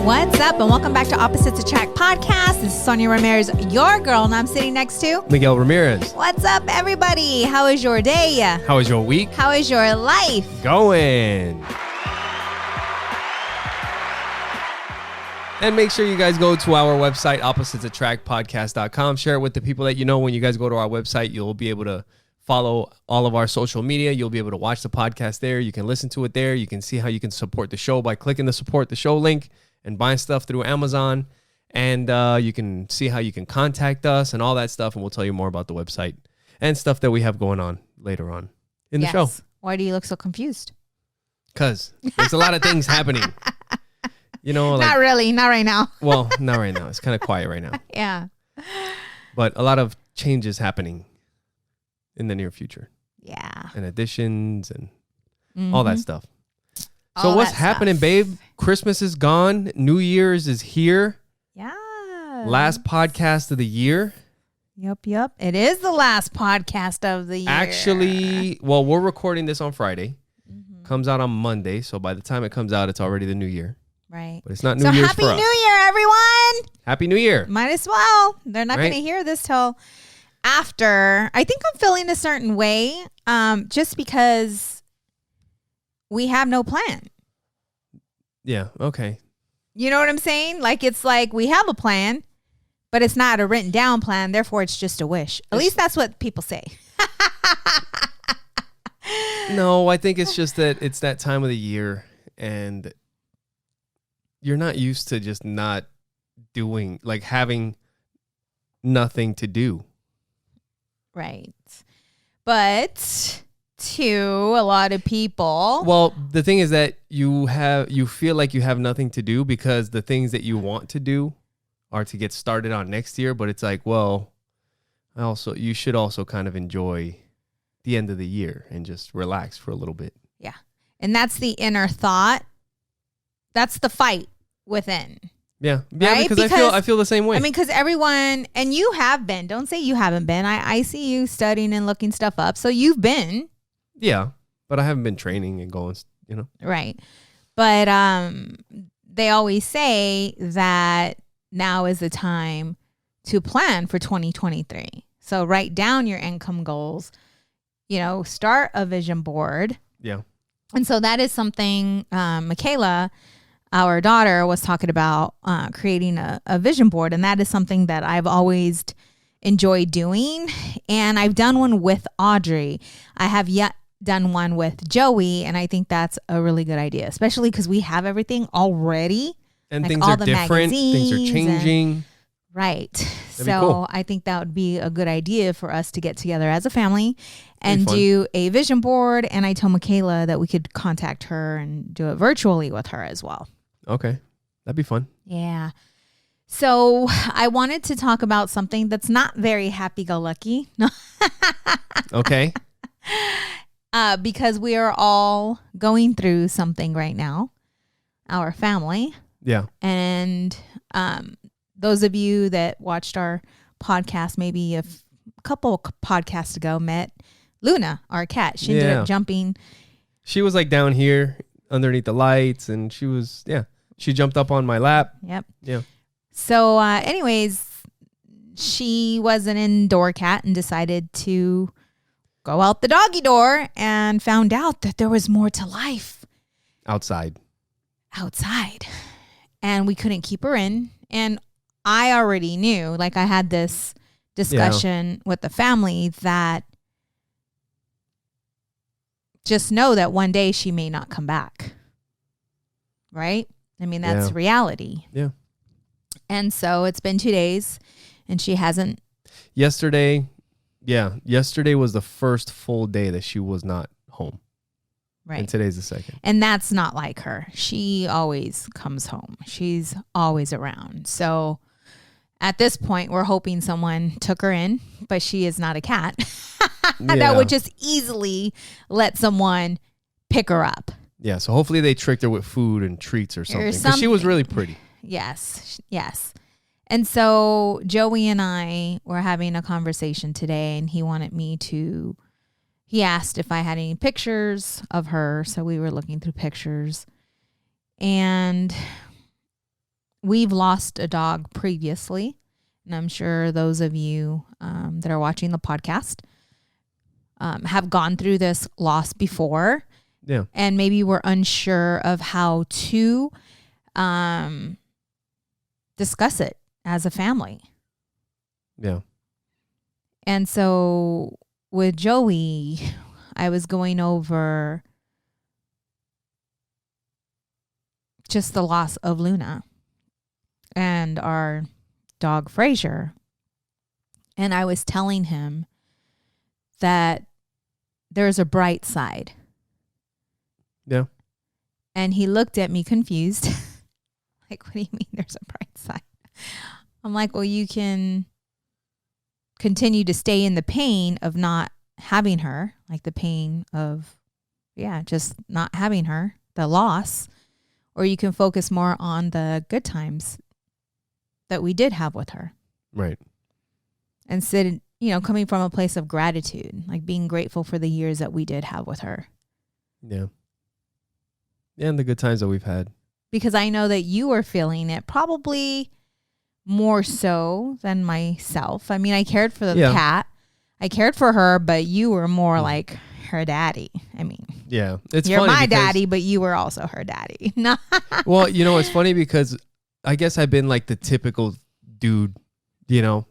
What's up, and welcome back to Opposites Attract podcast. This is Sonia Ramirez, your girl, and I'm sitting next to Miguel Ramirez. What's up, everybody? How is your day? How is your week? How is your life? Going. And make sure you guys go to our website, oppositesattractpodcast.com. Share it with the people that you know. When you guys go to our website, you'll be able to follow all of our social media. You'll be able to watch the podcast there. You can listen to it there. You can see how you can support the show by clicking the support the show link and buying stuff through Amazon. And you can see how you can contact us and all that stuff. And we'll tell you more about the website and stuff that we have going on later on in the show. Why do you look so confused? Because there's a lot of things happening. You know, like, not really. Not right now. Well, not right now. It's kind of quiet right now. Yeah. But a lot of changes happening in the near future. Yeah. And additions and all that stuff. So All what's that happening, stuff. babe? Christmas is gone. New Year's is here. Yeah. Last podcast of the year. Yep. It is the last podcast of the year. Actually, well, we're recording this on Friday. Comes out on Monday. So by the time it comes out, it's already the new year. Right. But it's not New Year's Happy for us. New Year, everyone. Happy New Year. Might as well. They're not Right. going to hear this till after. I think I'm feeling a certain way just because we have no plan. Yeah. Okay. You know what I'm saying? Like, it's like we have a plan, but it's not a written down plan. Therefore, it's just a wish. At least that's what people say. No, I think it's just that it's that time of the year and you're not used to just not doing, like having nothing to do. Right. But to a lot of people. Well, the thing is that you feel like you have nothing to do because the things that you want to do are to get started on next year. But it's like, well, you should also kind of enjoy the end of the year and just relax for a little bit. Yeah. And that's the inner thought. That's the fight within. Yeah. Right? Because I feel the same way. I mean, because everyone, and you have been, don't say you haven't been. I see you studying and looking stuff up. So you've been. Yeah. But I haven't been training and going, you know. Right. But they always say that now is the time to plan for 2023. So write down your income goals, start a vision board. Yeah. And so that is something Michaela, our daughter, was talking about creating a vision board. And that is something that I've always enjoyed doing. And I've done one with Audrey. I have yet done one with Joey. And I think that's a really good idea, especially because we have everything already. And like things are different. Things are changing. Right. That'd So be cool. I think that would be a good idea for us to get together as a family and do a vision board. And I told Michaela that we could contact her and do it virtually with her as well. Okay. That'd be fun. Yeah. So I wanted to talk about something that's not very happy-go-lucky. Okay. Because we are all going through something right now, our family. Yeah. And those of you that watched our podcast maybe a couple podcasts ago met Luna, our cat. She ended up jumping. She was like down here underneath the lights and she jumped up on my lap. Yep. Yeah. So anyways, she was an indoor cat and decided to go out the doggy door and found out that there was more to life Outside. And we couldn't keep her in. And I already knew, like I had this discussion with the family that just know that one day she may not come back. Right? I mean, that's reality. Yeah. And so it's been 2 days and she hasn't. Yesterday was the first full day that she was not home. Right. And today's the second. And that's not like her. She always comes home. She's always around. So at this point, we're hoping someone took her in, but she is not a cat that would just easily let someone pick her up. Yeah. So hopefully they tricked her with food and treats or something. Because she was really pretty. Yes. And so Joey and I were having a conversation today and he asked if I had any pictures of her. So we were looking through pictures and we've lost a dog previously, and I'm sure those of you that are watching the podcast have gone through this loss before. Yeah. And maybe we're unsure of how to discuss it as a family. Yeah. And so with Joey, I was going over just the loss of Luna and our dog Frazier. And I was telling him that there's a bright side. Yeah. And he looked at me confused. Like, what do you mean there's a bright side? I'm like, well, you can continue to stay in the pain of not having her, like the pain of, just not having her, the loss, or you can focus more on the good times that we did have with her. Right. Instead, coming from a place of gratitude, like being grateful for the years that we did have with her. Yeah. Yeah, and the good times that we've had. Because I know that you were feeling it probably more so than myself. I mean, I cared for the cat. I cared for her, but you were more like her daddy. I mean, yeah, it's you're funny my daddy, but you were also her daddy. Well, it's funny because I guess I've been like the typical dude,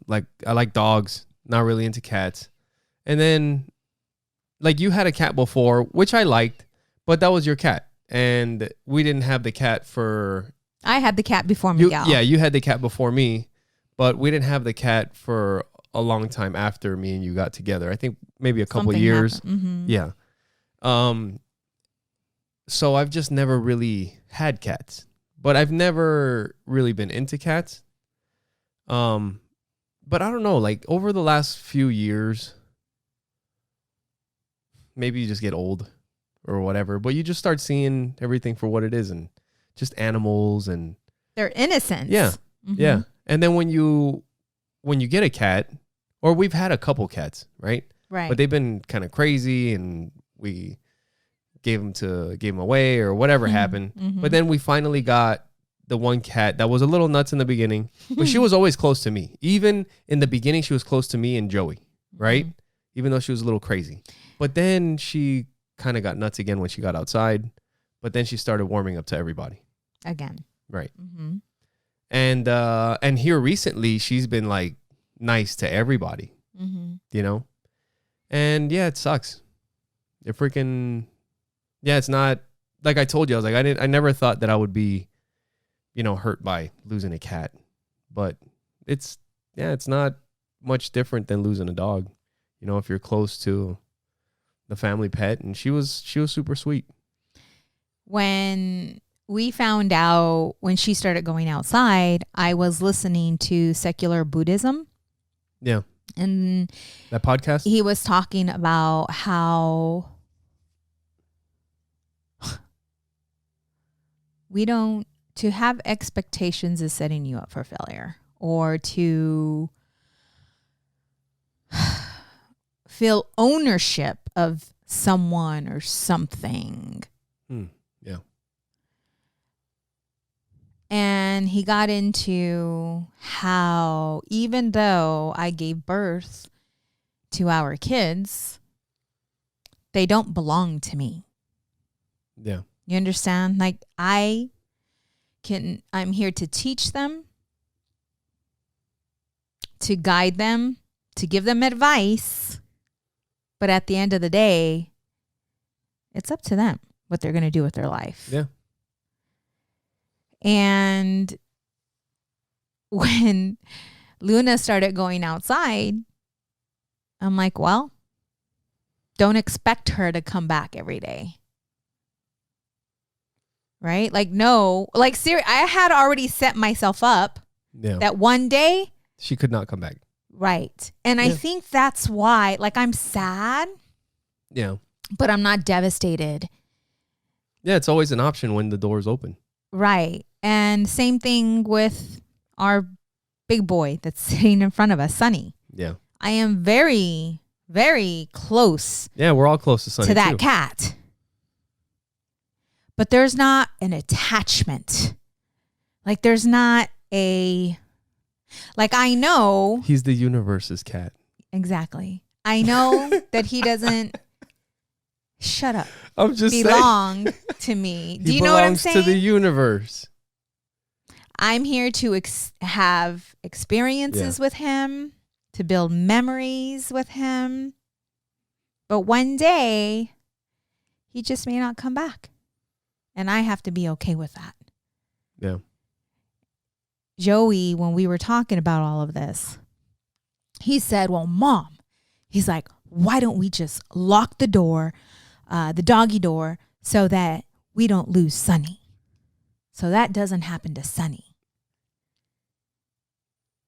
like I like dogs, not really into cats. And then like you had a cat before, which I liked, but that was your cat. And we didn't have the cat for... I had the cat before Miguel. You had the cat before me, but we didn't have the cat for a long time after me and you got together. I think maybe a couple years. Mm-hmm. Yeah. So I've just never really had cats, but I've never really been into cats. But I don't know, like over the last few years, maybe you just get old or whatever, but you just start seeing everything for what it is and just animals and their innocence. Yeah. Mm-hmm. Yeah. And then when you get a cat, or we've had a couple cats, right? Right. But they've been kind of crazy and we gave them away or whatever happened. Mm-hmm. But then we finally got the one cat that was a little nuts in the beginning, but she was always close to me. Even in the beginning, she was close to me and Joey, right? Mm-hmm. Even though she was a little crazy. But then she kind of got nuts again when she got outside, but then she started warming up to everybody again. Right. Mm-hmm. And here recently she's been like nice to everybody, and it sucks. It's not like I told you. I was like, I never thought that I would be, hurt by losing a cat, but it's not much different than losing a dog, if you're close to the family pet. And she was super sweet. When we found out, when she started going outside, I was listening to Secular Buddhism. Yeah. And that podcast, he was talking about how to have expectations is setting you up for failure, or to feel ownership of someone or something. Yeah. And he got into how even though I gave birth to our kids, they don't belong to me. Yeah. You understand? Like I'm here to teach them, to guide them, to give them advice. But at the end of the day, it's up to them what they're going to do with their life. Yeah. And when Luna started going outside, I'm like, well, don't expect her to come back every day. Right? Like, no, like, seriously, I had already set myself up that one day she could not come back. Right. And I think that's why, like, I'm sad. Yeah. But I'm not devastated. Yeah, it's always an option when the door's open. Right. And same thing with our big boy that's sitting in front of us, Sonny. Yeah. I am very, very close. Yeah, we're all close to Sonny to that too. cat. But there's not an attachment Like there's not I know. He's the universe's cat. Exactly. I know that he doesn't shut up. I'm just belong to me. Do you know what I'm saying? He belongs to the universe. I'm here to have experiences with him, to build memories with him. But one day, he just may not come back. And I have to be okay with that. Yeah. Joey, when we were talking about all of this, he said, well, Mom, he's like, why don't we just lock the door, the doggy door, so that we don't lose Sunny? So that doesn't happen to Sunny.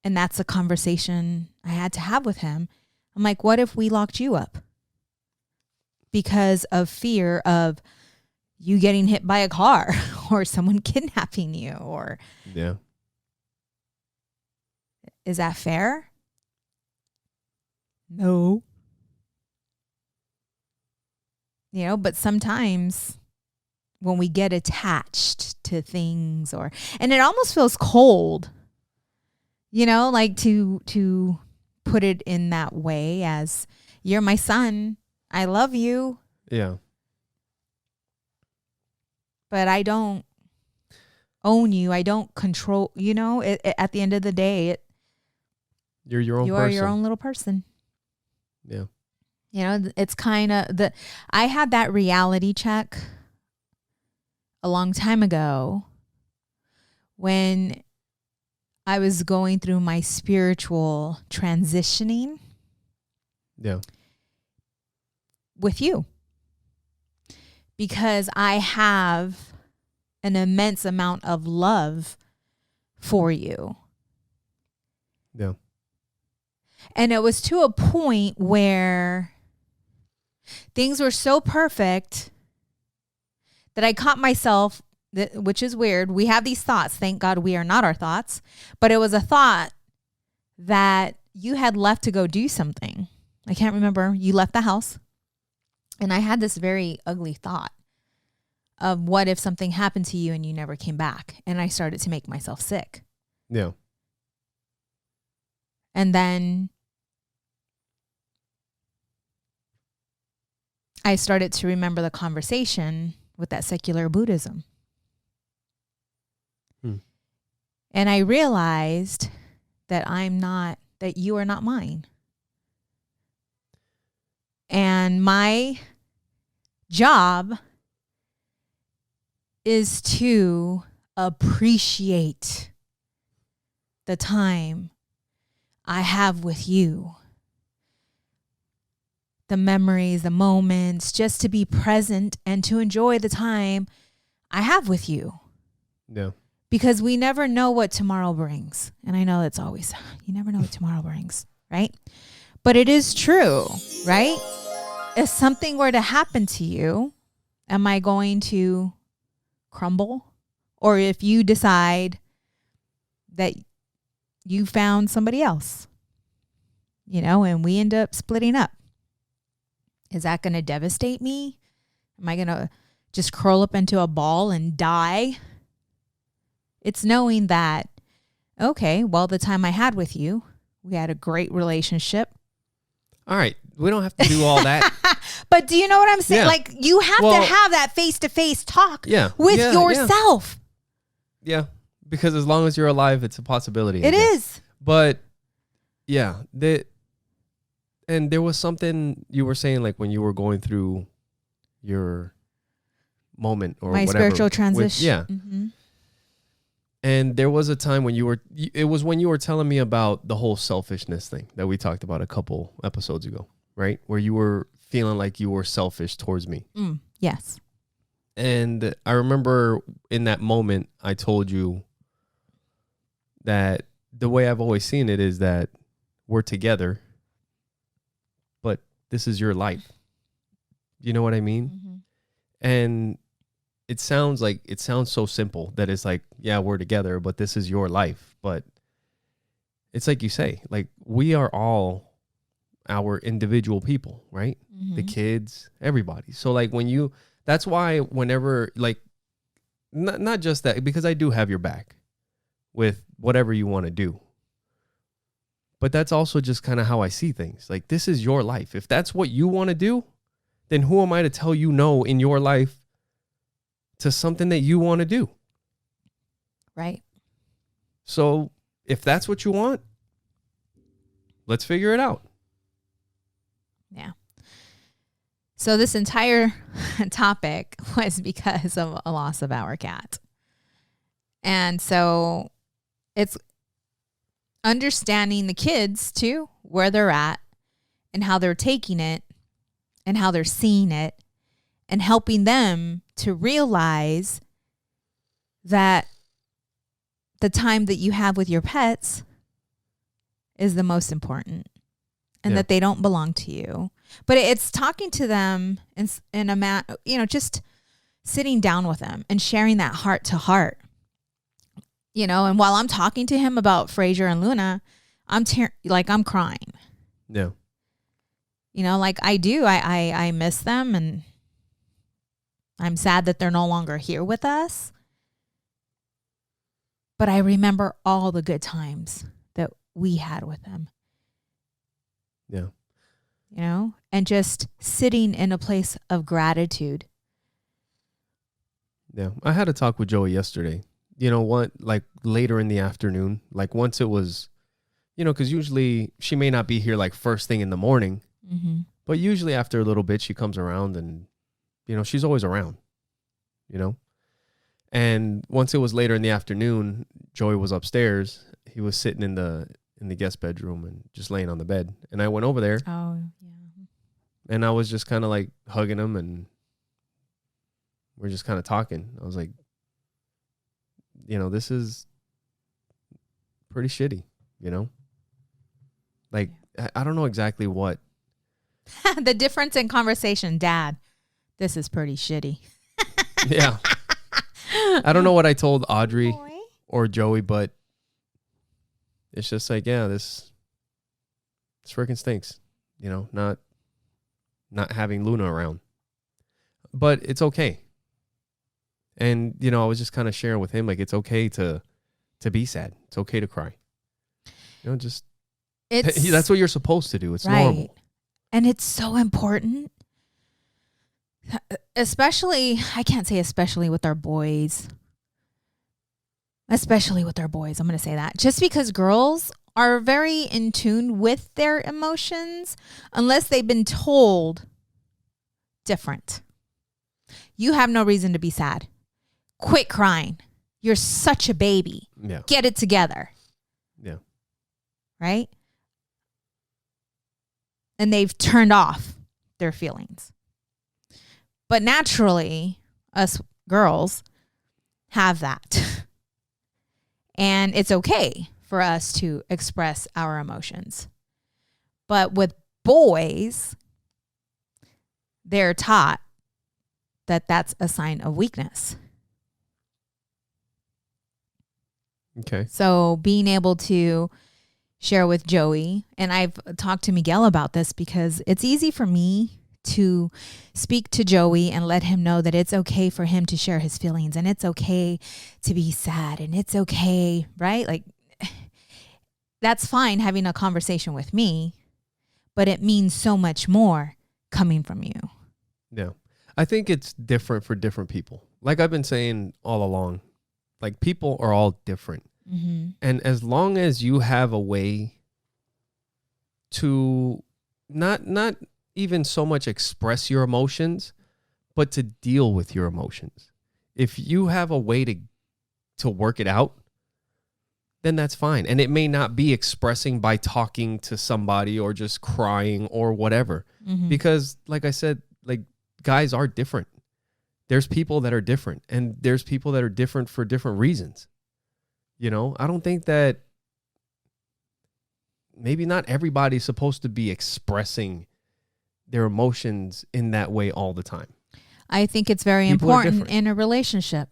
And that's a conversation I had to have with him. I'm like, what if we locked you up? Because of fear of you getting hit by a car or someone kidnapping you or... Yeah. Is that fair? No. You know, but sometimes when we get attached to things and it almost feels cold, you know, like to put it in that way as you're my son. I love you. Yeah. But I don't own you. I don't control, you know, at the end of the day, you're your own person. You are your own little person. Yeah. You know, it's kind of I had that reality check a long time ago when I was going through my spiritual transitioning. Yeah. With you. Because I have an immense amount of love for you. Yeah. And it was to a point where things were so perfect that I caught myself, which is weird. We have these thoughts. Thank God we are not our thoughts. But it was a thought that you had left to go do something. I can't remember. You left the house. And I had this very ugly thought of what if something happened to you and you never came back? And I started to make myself sick. Yeah. And then I started to remember the conversation with that secular Buddhism. And I realized that that you are not mine. And my job is to appreciate the time I have with you. The memories, the moments, just to be present and to enjoy the time I have with you. Yeah. Because we never know what tomorrow brings. And I know it's always, you never know what tomorrow brings, right? But it is true, right? If something were to happen to you, am I going to crumble? Or if you decide that you found somebody else, you know, and we end up splitting up, is that going to devastate me? Am I going to just curl up into a ball and die? It's knowing that, okay, well, the time I had with you, we had a great relationship. All right. We don't have to do all that. But do you know what I'm saying? Yeah. Like, you have to have that face-to-face talk with yourself. Yeah. Because as long as you're alive, it's a possibility. It is. But yeah, and there was something you were saying, like when you were going through your moment or my whatever. Spiritual transition. Mm-hmm. And there was a time when it was when you were telling me about the whole selfishness thing that we talked about a couple episodes ago, right? Where you were feeling like you were selfish towards me. Yes. And I remember in that moment, I told you that the way I've always seen it is that we're together, but this is your life. You know what I mean? Mm-hmm. And it sounds so simple that it's like, yeah, we're together, but this is your life. But it's like you say, like we are all our individual people, right? Mm-hmm. The kids, everybody. So like that's why whenever like, not just that, because I do have your back, with whatever you want to do. But that's also just kind of how I see things. Like, this is your life. If that's what you want to do, then who am I to tell you no in your life to something that you want to do? Right. So if that's what you want, let's figure it out. Yeah. So this entire topic was because of a loss of our cat. And so it's understanding the kids too, where they're at and how they're taking it and how they're seeing it, and helping them to realize that the time that you have with your pets is the most important, and that they don't belong to you. But it's talking to them in a just sitting down with them and sharing that heart to heart. And while I'm talking to him about Fraser and Luna, I'm crying. Yeah. Like I do. I miss them, and I'm sad that they're no longer here with us. But I remember all the good times that we had with them. Yeah. And just sitting in a place of gratitude. Yeah. I had a talk with Joey yesterday. Like later in the afternoon, like once it was, because usually she may not be here like first thing in the morning, but usually after a little bit, she comes around and, she's always around, and once it was later in the afternoon, Joey was upstairs. He was sitting in the guest bedroom and just laying on the bed. And I went over there. Oh, yeah. And I was just kind of like hugging him, and we're just kind of talking. I was like, this is pretty shitty, Like, I don't know exactly what. The difference in conversation, Dad, this is pretty shitty. Yeah. I don't know what I told Audrey or Joey, but it's just like, yeah, this freaking stinks, not having Luna around. But it's okay. And, I was just kind of sharing with him, like, it's okay to be sad. It's okay to cry. Just that's what you're supposed to do. It's right. normal. And it's so important, especially, I can't say especially with our boys. Especially with our boys. I'm going to say that. Just because girls are very in tune with their emotions, unless they've been told different. You have no reason to be sad. Quit crying. You're such a baby. Yeah. Get it together. Yeah. Right? And they've turned off their feelings. But naturally, us girls have that. And it's okay for us to express our emotions. But with boys, they're taught that that's a sign of weakness. Okay. So being able to share with Joey, and I've talked to Miguel about this because it's easy for me to speak to Joey and let him know that it's okay for him to share his feelings, and it's okay to be sad, and it's okay, right? Like, that's fine having a conversation with me, but it means so much more coming from you. Yeah. I think it's different for different people. Like I've been saying all along, like people are all different. Mm-hmm. And as long as you have a way to not even so much express your emotions, but to deal with your emotions. If you have a way to work it out, then that's fine. And it may not be expressing by talking to somebody or just crying or whatever. Mm-hmm. Because like I said, like guys are different. There's people that are different, and there's people that are different for different reasons. I don't think that maybe not everybody's supposed to be expressing their emotions in that way all the time. I think it's very important in a relationship,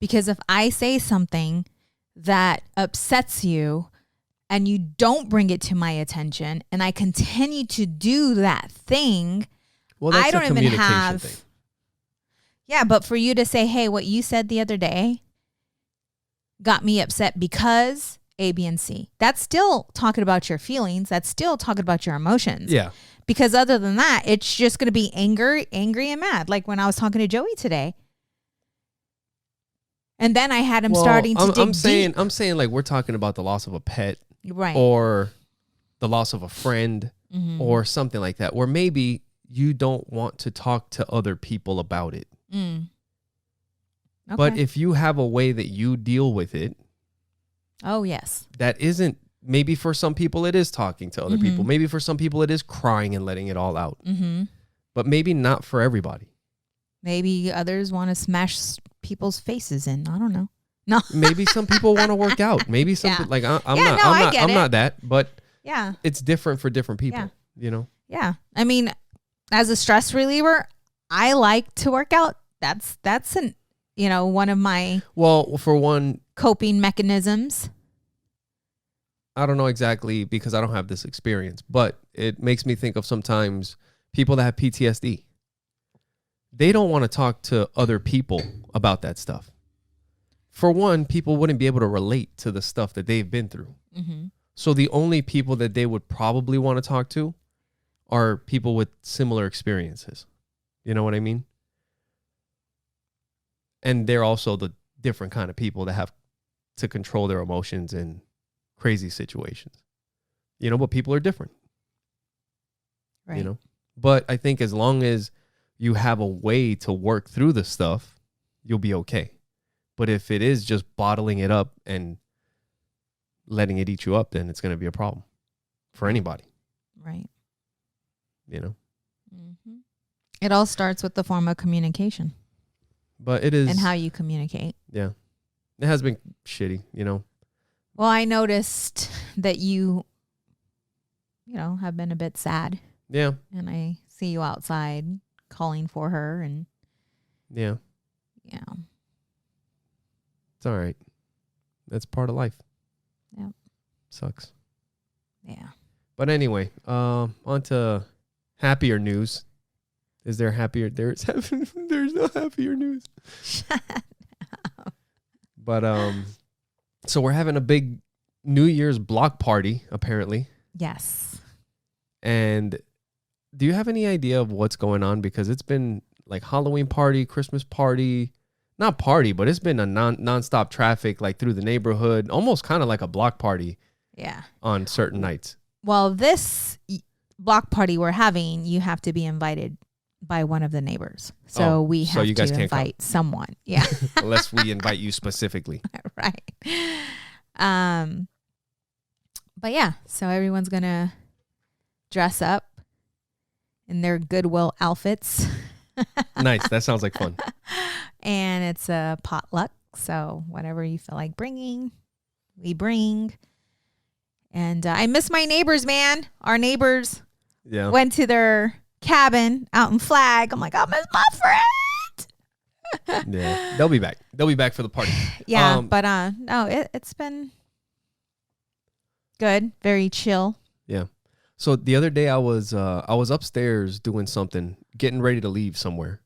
because if I say something that upsets you and you don't bring it to my attention and I continue to do that thing, well, that's I don't even have thing. Yeah, but for you to say, hey, what you said the other day got me upset because A, B, and C. That's still talking about your feelings. That's still talking about your emotions. Yeah. Because other than that, it's just going to be angry and mad. Like when I was talking to Joey today. And then I had him starting to dig deep. I'm saying like we're talking about the loss of a pet. Right. Or the loss of a friend or something like that, where maybe you don't want to talk to other people about it. Okay. But if you have a way that you deal with it. Oh, yes. That isn't, maybe for some people it is talking to other people. Maybe for some people it is crying and letting it all out. But maybe not for everybody. Maybe others want to smash people's faces in. I don't know. No. Maybe some people want to work out. Maybe some like I'm not that, but yeah, it's different for different people, you know? Yeah. I mean, as a stress reliever, I like to work out. That's an, one of my for one coping mechanisms. I don't know exactly because I don't have this experience, but it makes me think of sometimes people that have PTSD. They don't want to talk to other people about that stuff. For one, people wouldn't be able to relate to the stuff that they've been through. So the only people that they would probably want to talk to are people with similar experiences. You know what I mean? And they're also the different kind of people that have to control their emotions in crazy situations. But people are different. Right. But I think as long as you have a way to work through the stuff, you'll be okay. But if it is just bottling it up and letting it eat you up, then it's going to be a problem for anybody. Right. It all starts with the form of communication. But it is. And how you communicate. Yeah. It has been shitty, Well, I noticed that you have been a bit sad. Yeah. And I see you outside calling for her and. Yeah. Yeah. It's all right. That's part of life. Yeah. Sucks. Yeah. But anyway, on to happier news. Is there happier? There's no happier news. Shut up. But so we're having a big New Year's block party, apparently. Yes. And do you have any idea of what's going on? Because it's been like Halloween party, Christmas party. Not party, but it's been a nonstop traffic like through the neighborhood, almost kind of like a block party. Yeah. On certain nights. Well, this block party we're having, you have to be invited by one of the neighbors. So we have to invite someone. Yeah. Unless we invite you specifically. Right. But yeah, so everyone's going to dress up in their Goodwill outfits. Nice. That sounds like fun. And it's a potluck. So whatever you feel like bringing, we bring. And I miss my neighbors, man. Our neighbors went to their cabin out in Flag. I'm like, I miss my friend. Yeah, they'll be back. They'll be back for the party. Yeah, but no, it's been good. Very chill. Yeah. So the other day I was upstairs doing something, getting ready to leave somewhere,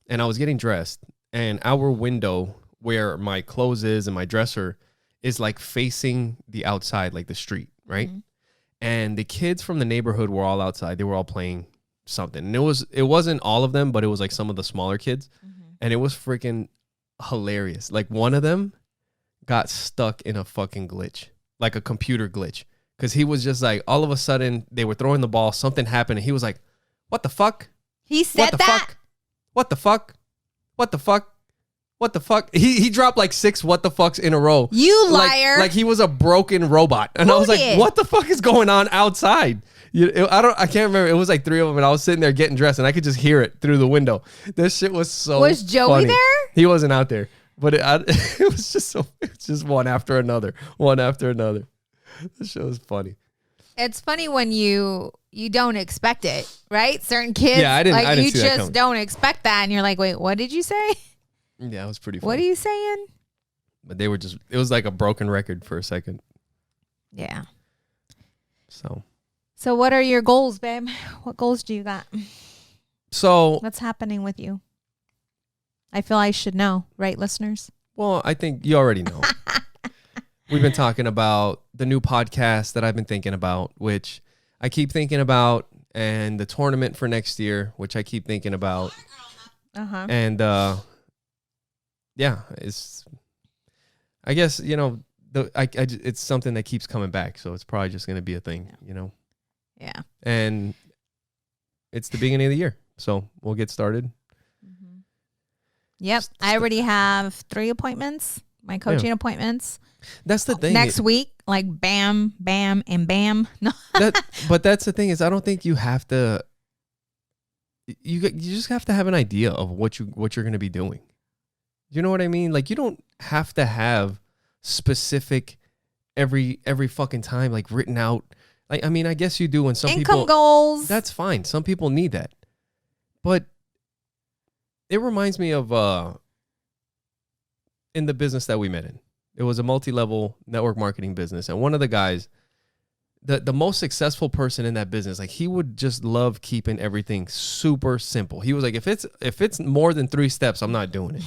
and I was getting dressed, and our window where my clothes is and my dresser is like facing the outside, like the street, right? Mm-hmm. And the kids from the neighborhood were all outside. They were all playing something, and it wasn't all of them, but it was like some of the smaller kids, and it was freaking hilarious. Like one of them got stuck in a fucking glitch, like a computer glitch. Because he was just like, all of a sudden, they were throwing the ball. Something happened. And he was like, what the fuck? He said what the that? Fuck? What the fuck? What the fuck? What the fuck? He dropped like 6 what the fucks in a row. You liar. Like he was a broken robot. And I was like, what the fuck is going on outside? I can't remember. It was like 3 of them. And I was sitting there getting dressed. And I could just hear it through the window. This shit was so Was Joey funny. there? He wasn't out there. But it was just one after another. One after another. This show is funny. It's funny when you don't expect it, right? Certain kids, I didn't you see that just coming. don't expect that, and you're like, wait, what did you say? Yeah, it was pretty funny. What are you saying? But it was like a broken record for a second. Yeah. So what are your goals, babe? What goals do you got? So what's happening with you? I feel I should know, right, listeners? Well, I think you already know. We've been talking about the new podcast that I've been thinking about, which I keep thinking about, and the tournament for next year, which I keep thinking about. And yeah, it's, I guess, you know, it's something that keeps coming back, so it's probably just going to be a thing, you know. Yeah. And it's the beginning of the year, so we'll get started. Yep. I already have 3 appointments, my coaching appointments. That's the thing. Next week, like bam, bam, and bam. No. But that's the thing is, I don't think you have to. You just have to have an idea of what you're going to be doing. You know what I mean? Like, you don't have to have specific every fucking time, like, written out. Like, I mean, I guess you do when some income people, goals. That's fine. Some people need that, but it reminds me of in the business that we met in. It was a multi-level network marketing business, and one of the guys, the most successful person in that business, like, he would just love keeping everything super simple. He was like, if it's more than 3 steps, I'm not doing it.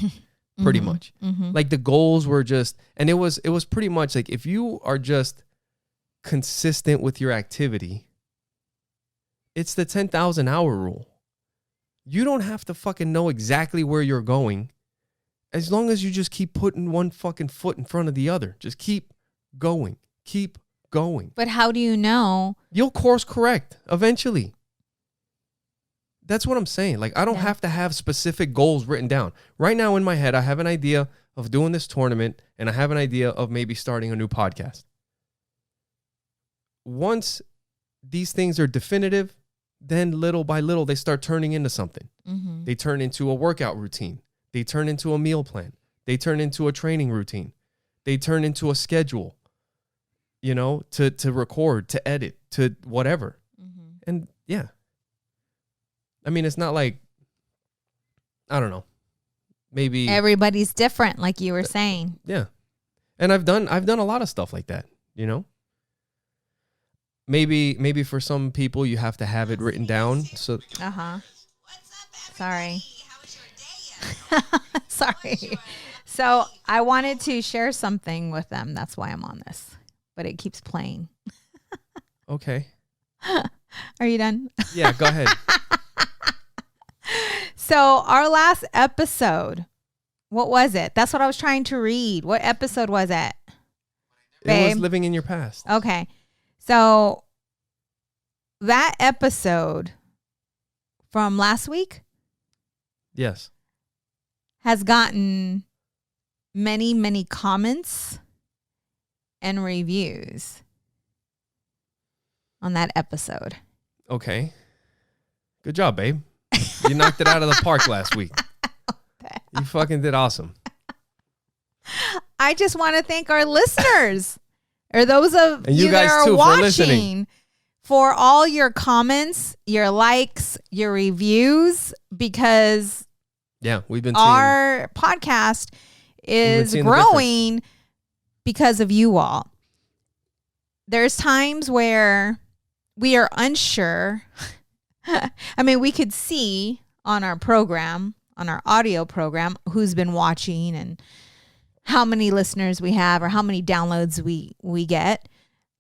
Pretty much. Like, the goals were just, and it was pretty much like, if you are just consistent with your activity, it's the 10,000 hour rule. You don't have to fucking know exactly where you're going, as long as you just keep putting one fucking foot in front of the other. Just keep going. Keep going. But how do you know? You'll course correct eventually. That's what I'm saying. Like, I don't have to have specific goals written down. Right now in my head, I have an idea of doing this tournament, and I have an idea of maybe starting a new podcast. Once these things are definitive, then little by little, they start turning into something. They turn into a workout routine. They turn into a meal plan. They turn into a training routine. They turn into a schedule, you know, to record, to edit, to whatever. And yeah. I mean, it's not like, I don't know, maybe everybody's different, like you were saying. Yeah. And I've done a lot of stuff like that, you know. Maybe for some people you have to have it written down. So Sorry. Sorry. So I wanted to share something with them. That's why I'm on this, but it keeps playing. Okay. Are you done? Yeah, go ahead. So our last episode, what was it? That's what I was trying to read. What episode was it? It was Living in Your Past. Okay. So that episode from last week, yes, has gotten many, many comments and reviews on that episode. Okay. Good job, babe. You knocked it out of the park last week. You fucking did awesome. I just want to thank our listeners, or those of and you guys that are too, watching, for all your comments, your likes, your reviews, because we've been our podcast is growing because of you all. There's times where we are unsure. I mean, we could see on our program, on our audio program, who's been watching and how many listeners we have or how many downloads we get,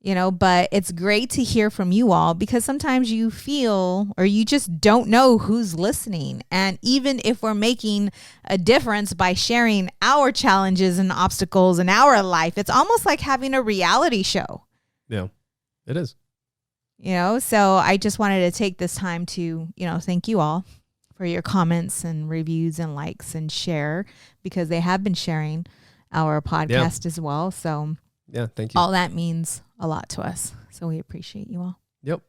you know, but it's great to hear from you all, because sometimes you feel, or you just don't know who's listening. And even if we're making a difference by sharing our challenges and obstacles in our life, it's almost like having a reality show. Yeah, it is. You know, so I just wanted to take this time to, you know, thank you all for your comments and reviews and likes and share, because they have been sharing our podcast as well. So yeah, thank you. All that means a lot to us. So we appreciate you all. Yep.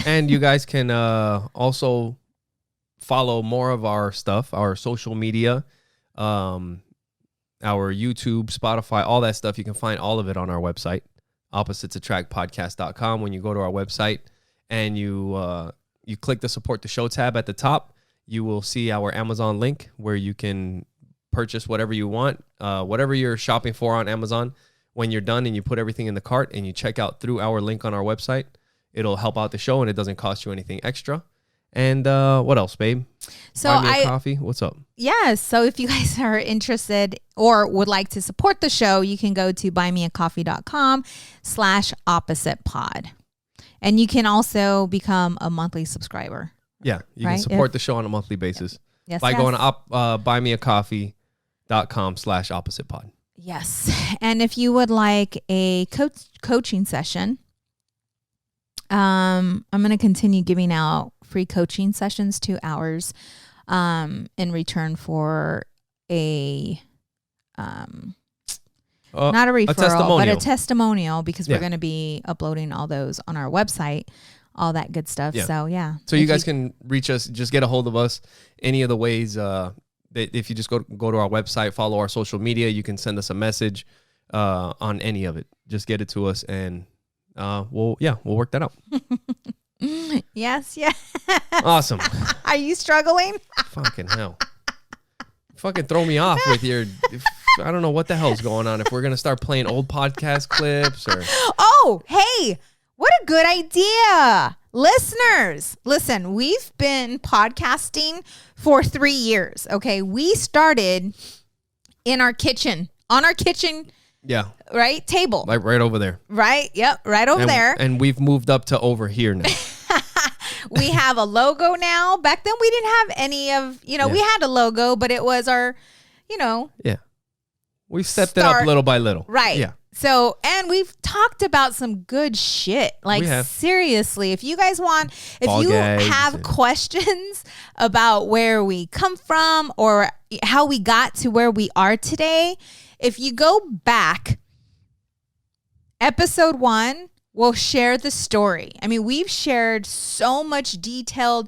And you guys can also follow more of our stuff, our social media, our YouTube, Spotify, all that stuff. You can find all of it on our website, oppositesattractpodcast.com. When you go to our website and you click the support the show tab at the top, you will see our Amazon link where you can purchase whatever you want, whatever you're shopping for on Amazon. When you're done and you put everything in the cart and you check out through our link on our website, it'll help out the show and it doesn't cost you anything extra. And what else, babe? So Buy me a coffee. What's up? Yes. So if you guys are interested or would like to support the show, you can go to buymeacoffee.com/oppositepod. And you can also become a monthly subscriber. Yeah. You can support the show on a monthly basis by going to buymeacoffee.com/oppositepod. Yes. And if you would like a coaching session, I'm going to continue giving out free coaching sessions, 2 hours, in return for a, not a referral, but a testimonial, because we're going to be uploading all those on our website, all that good stuff. Yeah. So, yeah. So you guys can reach us, just get a hold of us any of the ways, that if you just go to our website, follow our social media, you can send us a message, on any of it. Just get it to us and, we'll work that out. Yes. Yeah. Awesome. Are you struggling? Fucking hell. Fucking throw me off with your, I don't know what the hell's going on. If we're going to start playing old podcast clips or. Oh, hey, what a good idea. Listeners, listen, we've been podcasting for 3 years. Okay. We started in our kitchen, on our kitchen. Yeah. Right? Table. Like right over there. Right? Yep. Right over there. And we've moved up to over here now. We have a logo now. Back then we didn't have any of, we had a logo, but it was our, Yeah. We've stepped it up little by little. Right. Yeah. So, and we've talked about some good shit. Like, seriously, if you guys want, if you have questions about where we come from or how we got to where we are today, if you go back, episode 1, we'll share the story. I mean, we've shared so much detailed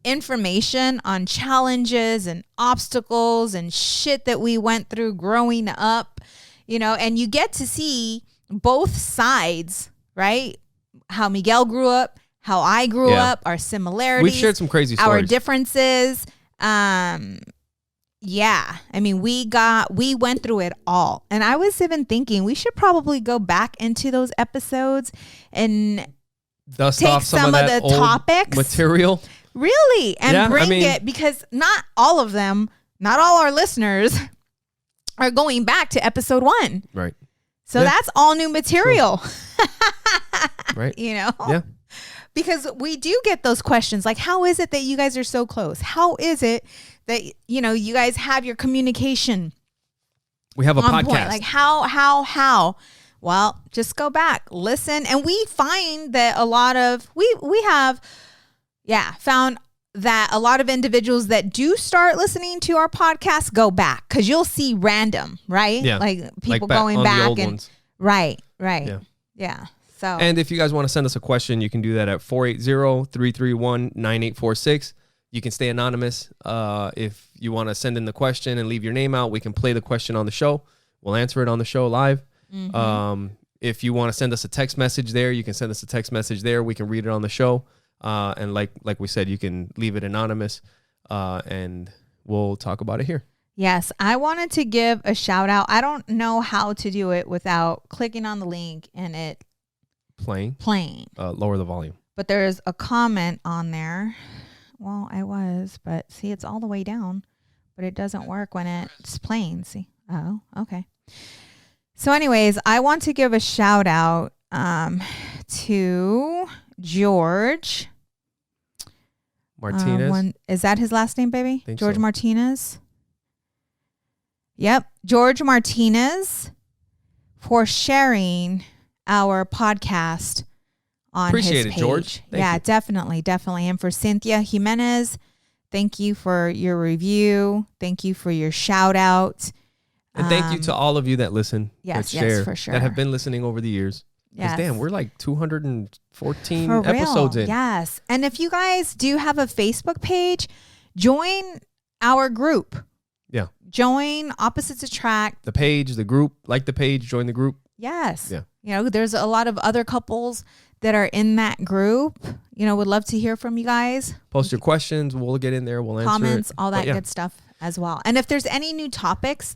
information on challenges and obstacles and shit that we went through growing up, and you get to see both sides, right? How Miguel grew up, how I grew up, our similarities. We've shared some crazy stories. Our differences. Yeah. I mean, we went through it all. And I was even thinking we should probably go back into those episodes and dust off some of the topics material. Really. And bring it, because not all of them, not all our listeners are going back to episode 1. Right. So that's all new material. Right. Yeah. Because we do get those questions like, how is it that you guys are so close? How is it that, you guys have your communication? We have a podcast. Point? Like how? Well, just go back, listen. And we find that a lot of, we have, found that a lot of individuals that do start listening to our podcast go back, because you'll see random, right? Yeah. Like people going back and ones. Right. Yeah. So, and if you guys want to send us a question, you can do that at 480-331-9846. You can stay anonymous. If you want to send in the question and leave your name out, we can play the question on the show. We'll answer it on the show live. Mm-hmm. If you want to send us a text message there, you can send us a text message there. We can read it on the show. And like we said, you can leave it anonymous, and we'll talk about it here. Yes, I wanted to give a shout out. I don't know how to do it without clicking on the link and it playing. Lower the volume. But there's a comment on there. Well, but see, it's all the way down, but it doesn't work when it's playing. See? Oh, okay. So anyways, I want to give a shout out to George Martinez. Is that his last name, baby? George so. Martinez. Yep. George Martinez, for sharing our podcast on Appreciate his page. It, George. Thank you. Definitely. And for Cynthia Jimenez, thank you for your review. Thank you for your shout out. And thank you to all of you that listen. Yes, for sure. That have been listening over the years. Yes. Damn, we're like 214 episodes in. Yes. And if you guys do have a Facebook page, join our group. Yeah. Join Opposites Attract. The page, the group, like the page, join the group. Yes. Yeah. There's a lot of other couples that are in that group. Would love to hear from you guys. Post your questions. We'll get in there. We'll answer comments, all that good stuff as well. And if there's any new topics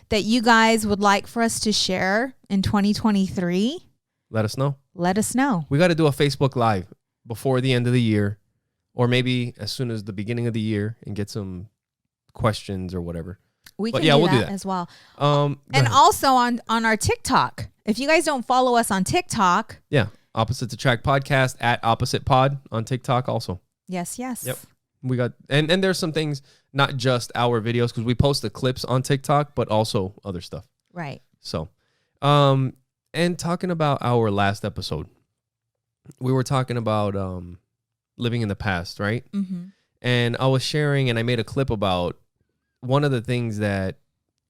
that you guys would like for us to share in 2023, let us know. We got to do a Facebook Live before the end of the year, or maybe as soon as the beginning of the year and get some questions or whatever. We But can yeah, do we'll do that that. as well. Go And ahead. also on our TikTok. If you guys don't follow us on TikTok. Yeah. Opposites Attract Podcast at Opposite Pod on TikTok also. Yes. Yep. We got, and there's some things, not just our videos, because we post the clips on TikTok, but also other stuff. Right. So, and talking about our last episode, we were talking about living in the past, right? Mm-hmm. And I was sharing, and I made a clip about one of the things that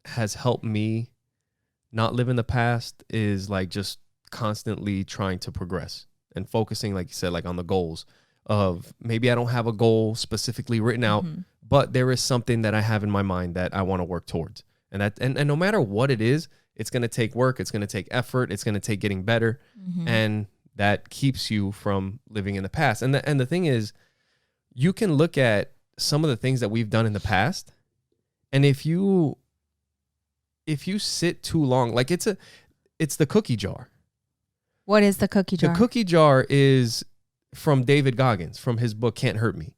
has helped me not live in the past is like just constantly trying to progress and focusing, like you said, like on the goals of maybe I don't have a goal specifically written out, but there is something that I have in my mind that I want to work towards. And that, and no matter what it is, it's going to take work. It's going to take effort. It's going to take getting better. And that keeps you from living in the past. And the thing is, you can look at some of the things that we've done in the past. And if you sit too long, like it's the cookie jar. What is the cookie jar? The cookie jar is from David Goggins, from his book, Can't Hurt Me.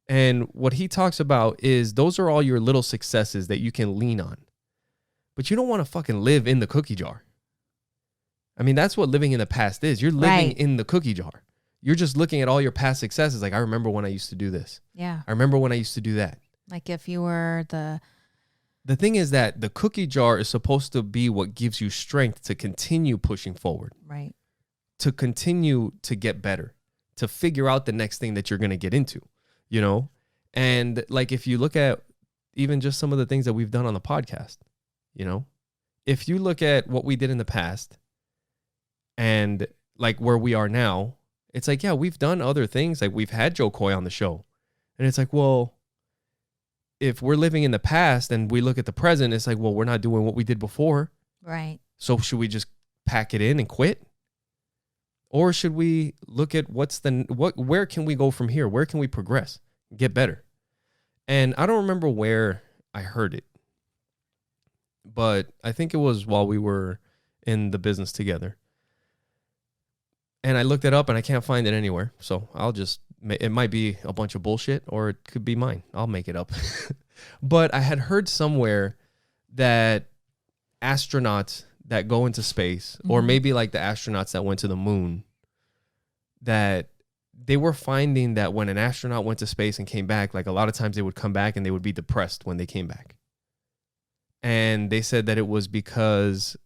And what he talks about is those are all your little successes that you can lean on. But you don't want to fucking live in the cookie jar. I mean, that's what living in the past is. You're living in the cookie jar. You're just looking at all your past successes. Like, I remember when I used to do this. Yeah. I remember when I used to do that. Like if you were The thing is that the cookie jar is supposed to be what gives you strength to continue pushing forward. Right. To continue to get better. To figure out the next thing that you're going to get into, you know? And like, if you look at even just some of the things that we've done on the podcast, you know, if you look at what we did in the past and like where we are now, it's like, yeah, we've done other things. Like we've had Joe Coy on the show, and it's like, well, if we're living in the past and we look at the present, it's like, well, we're not doing what we did before. Right. So should we just pack it in and quit? Or should we look at where can we go from here? Where can we progress, get better? And I don't remember where I heard it, but I think it was while we were in the business together. And I looked it up and I can't find it anywhere. So it might be a bunch of bullshit or it could be mine. I'll make it up. But I had heard somewhere that astronauts that go into space, or maybe like the astronauts that went to the moon, that they were finding that when an astronaut went to space and came back, like a lot of times they would come back and they would be depressed when they came back. And they said that it was because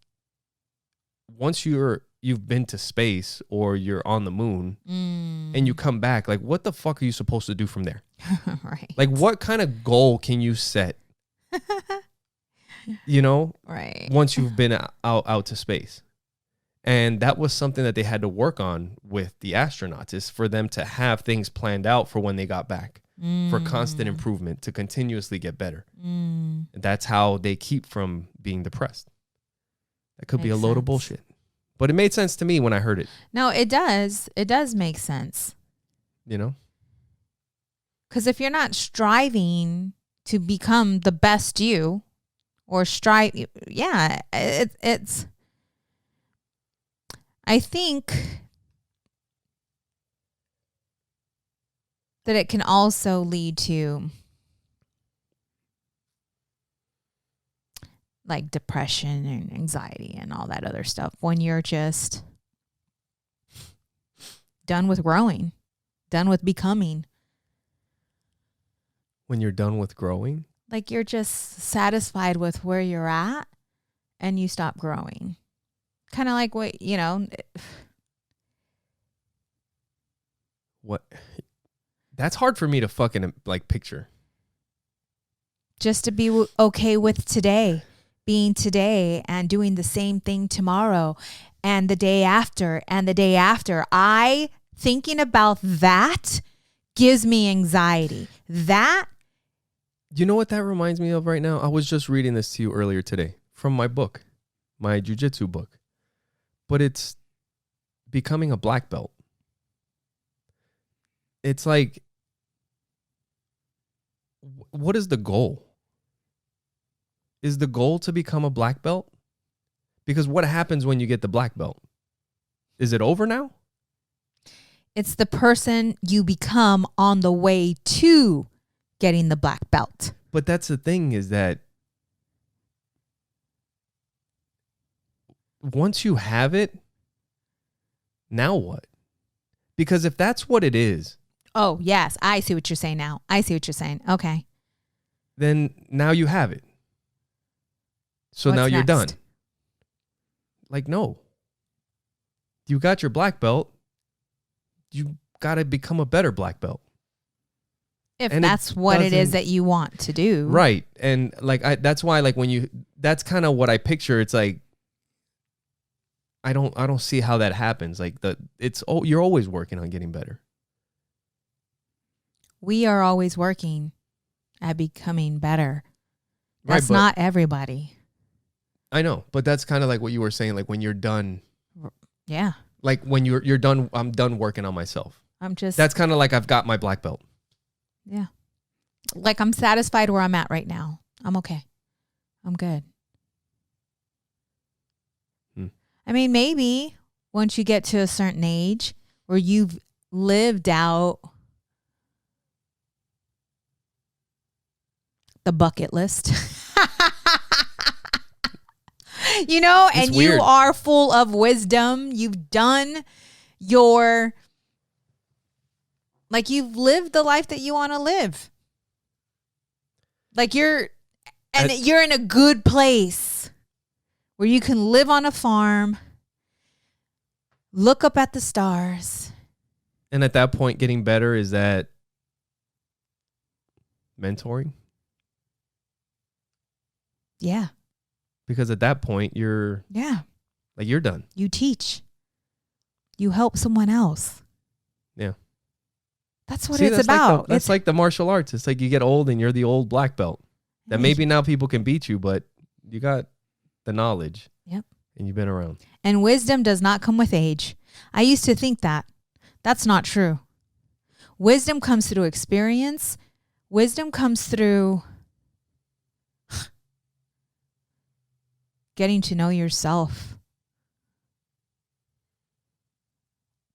once you've been to space or you're on the moon and you come back, like what the fuck are you supposed to do from there? Right. Like what kind of goal can you set? You know, Right. once you've been out to space. And that was something that they had to work on with the astronauts, is for them to have things planned out for when they got back, for constant improvement, to continuously get better. That's how they keep from being depressed. That could be a load of bullshit. But it made sense to me when I heard it. No, it does. It does make sense. You know? Because if you're not striving to become the best you, or strive, yeah, it's, I think that it can also lead to like depression and anxiety and all that other stuff when you're just done with growing, done with becoming. When you're done with growing? Like you're just satisfied with where you're at and you stop growing. Kind of like what, you know. What? That's hard for me to fucking like picture. Just to be okay with today, being today and doing the same thing tomorrow and the day after and the day after. Thinking about that gives me anxiety. That. You know what that reminds me of right now? I was just reading this to you earlier today from my book, my jiu-jitsu book. But it's becoming a black belt. It's like, what is the goal? Is the goal to become a black belt? Because what happens when you get the black belt? Is it over now? It's the person you become on the way to getting the black belt. But that's the thing, is that once you have it, now what? Because if that's what it is. Oh, yes. I see what you're saying now. I see what you're saying. Okay. Then now you have it. So What's now you're done. next? Like, no. You got your black belt. You got to become a better black belt. If And that's what it is that you want to do. Right. And like, that's why, like, that's kind of what I picture. It's like, I don't see how that happens. Like, you're always working on getting better. We are always working at becoming better. Right, That's not everybody. I know, but that's kind of like what you were saying. Like, when you're done. Yeah. Like, when you're done, I'm done working on myself. That's kind of like I've got my black belt. Yeah. Like, I'm satisfied where I'm at right now. I'm okay. I'm good. I mean, maybe once you get to a certain age where you've lived out the bucket list, you know, It's and weird. you are full of wisdom. You've done you've lived the life that you want to live. Like, you're in a good place where you can live on a farm, look up at the stars. And at that point, getting better, is that mentoring? Yeah. Because at that point, you're done. You teach. You help someone else. Yeah. That's what it's about. That's like the martial arts. It's like you get old and you're the old black belt. That maybe now people can beat you, but you got the knowledge. Yep. And you've been around. And wisdom does not come with age. I used to think that. That's not true. Wisdom comes through experience. Wisdom comes through getting to know yourself.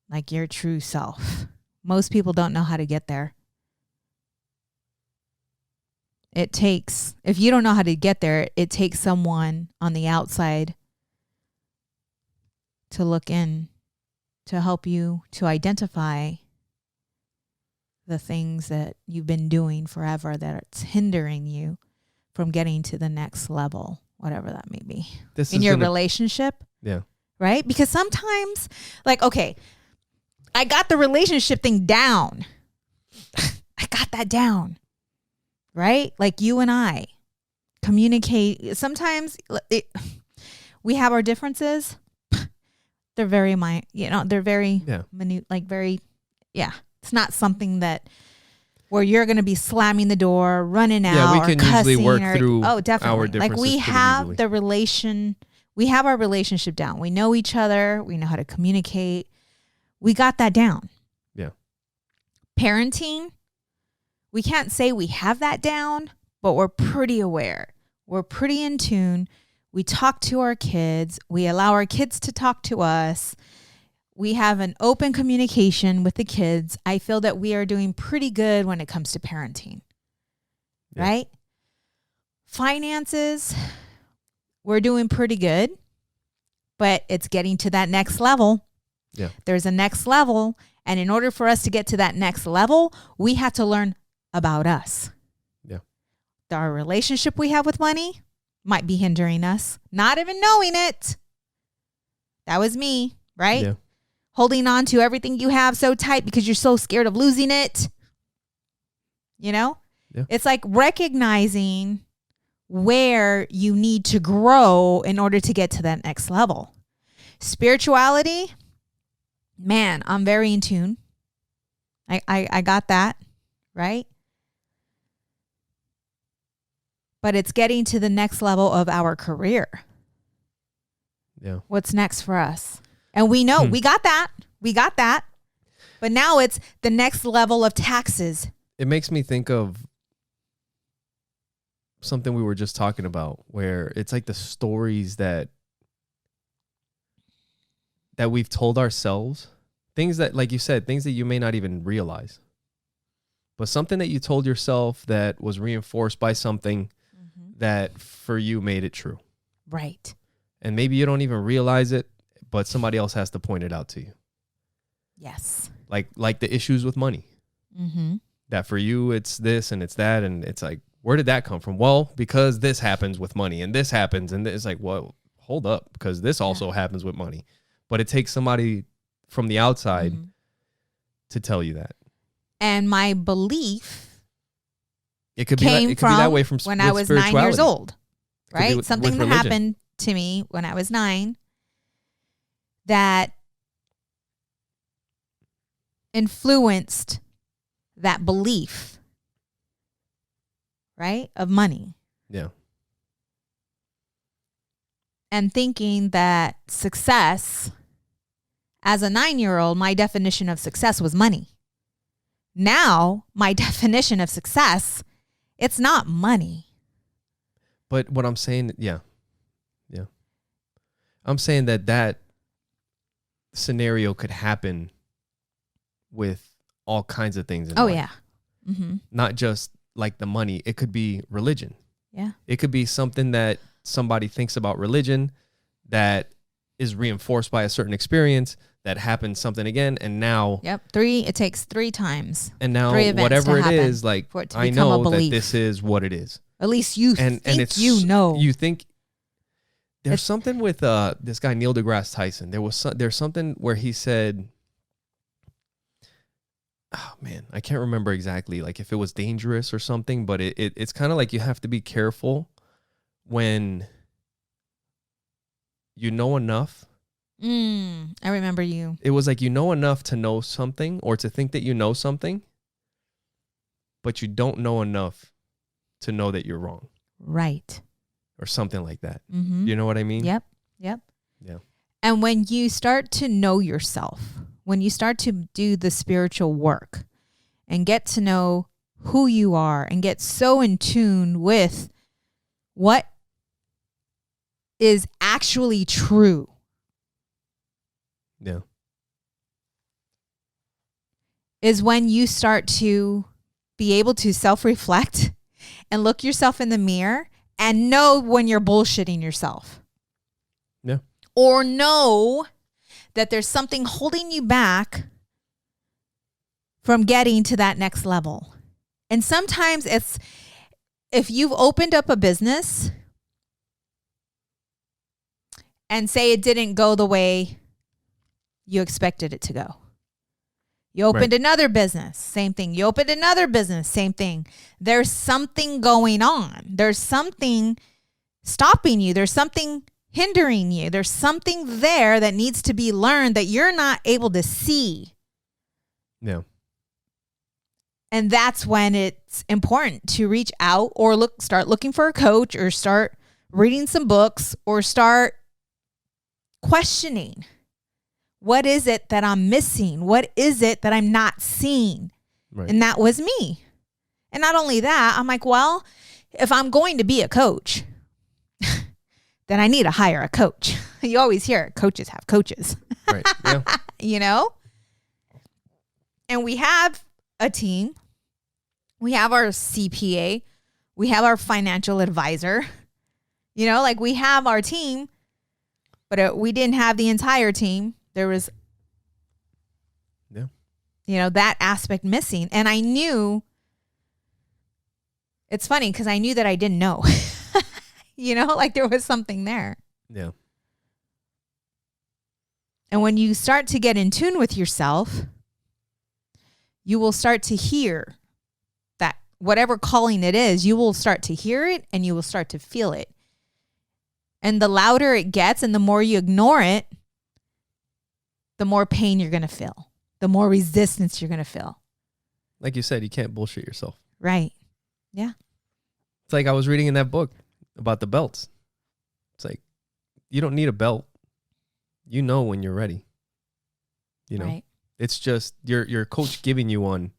Like your true self. Most people don't know how to get there. If you don't know how to get there, it takes someone on the outside to look in, to help you to identify the things that you've been doing forever that's hindering you from getting to the next level, whatever that may be. In your relationship. Yeah. Right? Because sometimes, like, okay, I got the relationship thing down. I got that down. Right? Like, you and I communicate. Sometimes we have our differences. They're very they're very minute, like very, it's not something that where you're going to be slamming the door, running out, yeah, we can usually work through definitely. our differences. Like, we have our relationship down. We know each other. We know how to communicate. We got that down. Yeah. Parenting, we can't say we have that down, but we're pretty aware. We're pretty in tune. We talk to our kids. We allow our kids to talk to us. We have an open communication with the kids. I feel that we are doing pretty good when it comes to parenting, right? Finances, we're doing pretty good, but it's getting to that next level. Yeah. There's a next level. And in order for us to get to that next level, we have to learn about us. Yeah. Our relationship we have with money might be hindering us, not even knowing it. That was me, right? Yeah. Holding on to everything you have so tight because you're so scared of losing it. You know? Yeah. It's like recognizing where you need to grow in order to get to that next level. Spirituality, man, I'm very in tune. I got that, right? But it's getting to the next level of our career. Yeah. What's next for us? And we know we got that. We got that. But now it's the next level of taxes. It makes me think of something we were just talking about, where it's like the stories that we've told ourselves Things that, like you said, things that you may not even realize. But something that you told yourself that was reinforced by something that for you made it true. Right. And maybe you don't even realize it, but somebody else has to point it out to you. Yes. Like the issues with money. That for you, it's this and it's that. And it's like, where did that come from? Well, because this happens with money and this happens. And it's like, well, hold up, because this also happens with money. But it takes somebody from the outside to tell you that. And my belief it could came be that way from when I was 9 years old, right? Something that religion. happened to me when I was 9 that influenced that belief, right, of money. Yeah. And thinking that success, as a 9-year-old, my definition of success was money. Now, my definition of success, it's not money. But what I'm saying, I'm saying that scenario could happen with all kinds of things in life. Yeah. Not just like the money. It could be religion. Yeah. It could be something that somebody thinks about religion that is reinforced by a certain experience that happens something again, and now it takes 3 times. And now whatever it is, like, I know that this is what it is. At least you think you know. You think there's something with this guy Neil deGrasse Tyson. There's something where he said, oh man, I can't remember exactly, like if it was dangerous or something, but it's kind of like you have to be careful when you know enough. I remember you. It was like you know enough to know something or to think that you know something, but you don't know enough to know that you're wrong. Right. Or something like that. You know what I mean? Yep. Yeah. And when you start to know yourself, when you start to do the spiritual work and get to know who you are and get so in tune with what is actually true. Yeah. Is when you start to be able to self-reflect and look yourself in the mirror and know when you're bullshitting yourself. Yeah. Or know that there's something holding you back from getting to that next level. And sometimes it's, if you've opened up a business and say it didn't go the way you expected it to go. You opened another business, same thing. You opened another business, same thing. There's something going on. There's something stopping you. There's something hindering you. There's something there that needs to be learned that you're not able to see. Yeah. And that's when it's important to reach out or start looking for a coach or start reading some books or start questioning. What is it that I'm missing? What is it that I'm not seeing? Right. And that was me. And not only that, I'm like, well, if I'm going to be a coach, then I need to hire a coach. You always hear coaches have coaches. Right. Yeah. You know? And we have a team. We have our CPA. We have our financial advisor. You know, like we have our team, but we didn't have the entire team. There was, you know, that aspect missing. And I knew, it's funny because I knew that I didn't know, you know, like there was something there. Yeah. And when you start to get in tune with yourself, you will start to hear that whatever calling it is, you will start to hear it and you will start to feel it. And the louder it gets and the more you ignore it, the more pain you're going to feel, the more resistance you're going to feel. Like you said, you can't bullshit yourself. Right. Yeah. It's like I was reading in that book about the belts. It's like, you don't need a belt. You know when you're ready. You know, right. It's just your coach giving you one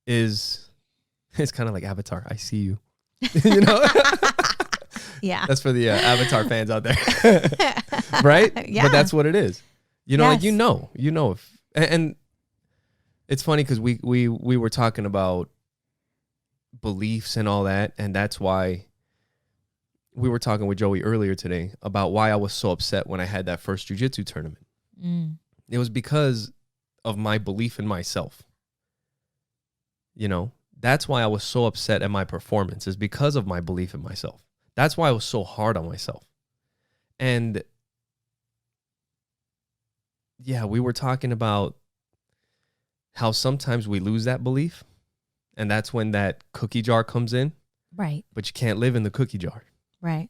it's kind of like Avatar. I see you. You know? Yeah. That's for the Avatar fans out there. Right? Yeah. But that's what it is. You know, yes. like, you know if And it's funny because we were talking about beliefs and all that, and that's why we were talking with Joey earlier today about why I was so upset when I had that first jiu-jitsu tournament. It was because of my belief in myself. You know, that's why I was so upset at my performance, is because of my belief in myself. That's why I was so hard on myself. And yeah, we were talking about how sometimes we lose that belief, and that's when that cookie jar comes in. Right. But you can't live in the cookie jar. Right.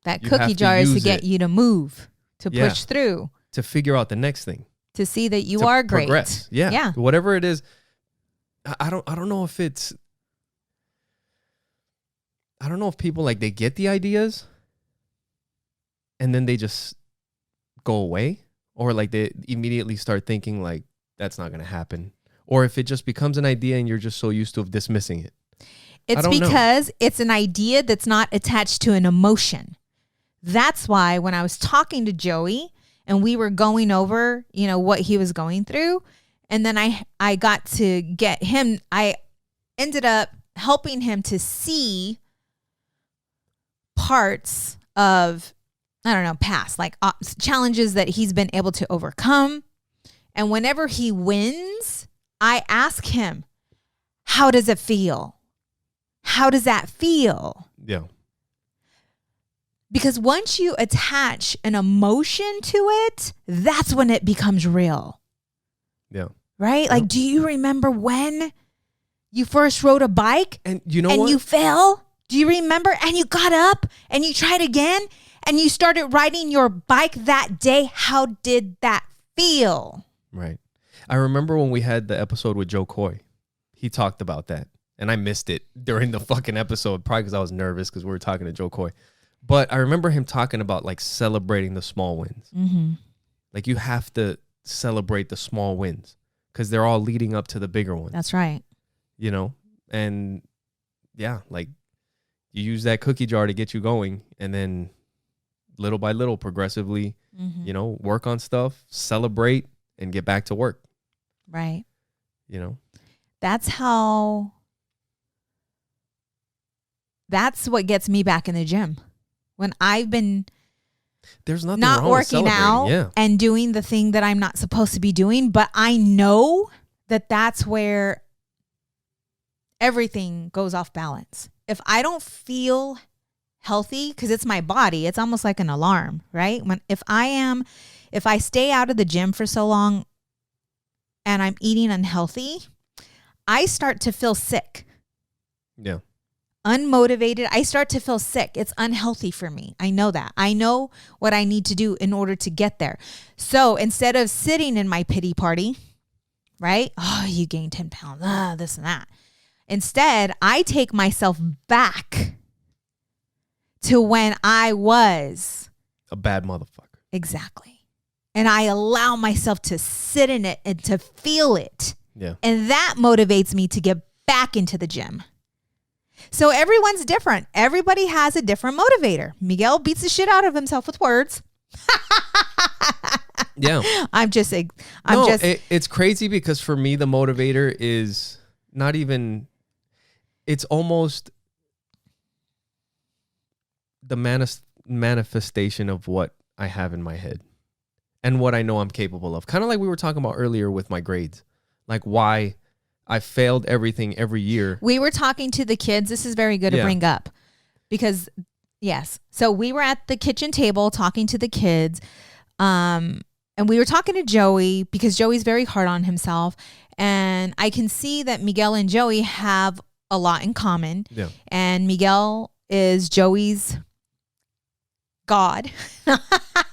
That You cookie have to jar is to use get it. you to move, to Yeah. push through, To figure out the next thing. to see that you To are great. progress. Yeah. Yeah. Whatever it is. I don't know if it's, I don't know if people like they get the ideas and then they just go away, or like they immediately start thinking like that's not going to happen, or if it just becomes an idea and you're just so used to dismissing it. It's because it's an idea that's not attached to an emotion. That's why when I was talking to Joey and we were going over, you know, what he was going through, and then I got to get him, I ended up helping him to see parts of, I don't know, past, like challenges that he's been able to overcome. And whenever he wins, I ask him, how does it feel? How does that feel? Yeah. Because once you attach an emotion to it, that's when it becomes real. Yeah. Right? Like, do you remember when you first rode a bike And you know and what? you fell? Do you remember? And you got up and you tried again and you started riding your bike that day. How did that feel? Right. I remember when we had the episode with Joe Coy, he talked about that. And I missed it during the fucking episode, probably because I was nervous because we were talking to Joe Coy. But I remember him talking about like celebrating the small wins. Mm-hmm. Like you have to celebrate the small wins because they're all leading up to the bigger ones. That's right. You know? And yeah, like you use that cookie jar to get you going, and then little by little, progressively, you know, work on stuff, celebrate, and get back to work. Right. You know? That's what gets me back in the gym. When I've been There's nothing not wrong with working out celebrating. Yeah. and doing the thing that I'm not supposed to be doing, but I know that that's where everything goes off balance. If I don't feel healthy, because it's my body, it's almost like an alarm, right? If I stay out of the gym for so long and I'm eating unhealthy, I start to feel sick. Yeah. Unmotivated. I start to feel sick. It's unhealthy for me. I know that. I know what I need to do in order to get there. So instead of sitting in my pity party, right? Oh, you gained 10 pounds, this and that. Instead, I take myself back to when I was A bad motherfucker. exactly. And I allow myself to sit in it and to feel it. Yeah. And that motivates me to get back into the gym. So everyone's different. Everybody has a different motivator. Miguel beats the shit out of himself with words. Yeah. It's crazy because for me, the motivator is not even, it's almost the manifestation of what I have in my head and what I know I'm capable of. Kind of like we were talking about earlier with my grades, like why I failed everything every year. We were talking to the kids. This is very good to bring up because, yes. So we were at the kitchen table talking to the kids. And we were talking to Joey because Joey's very hard on himself. And I can see that Miguel and Joey have a lot in common. Yeah. And Miguel is Joey's God,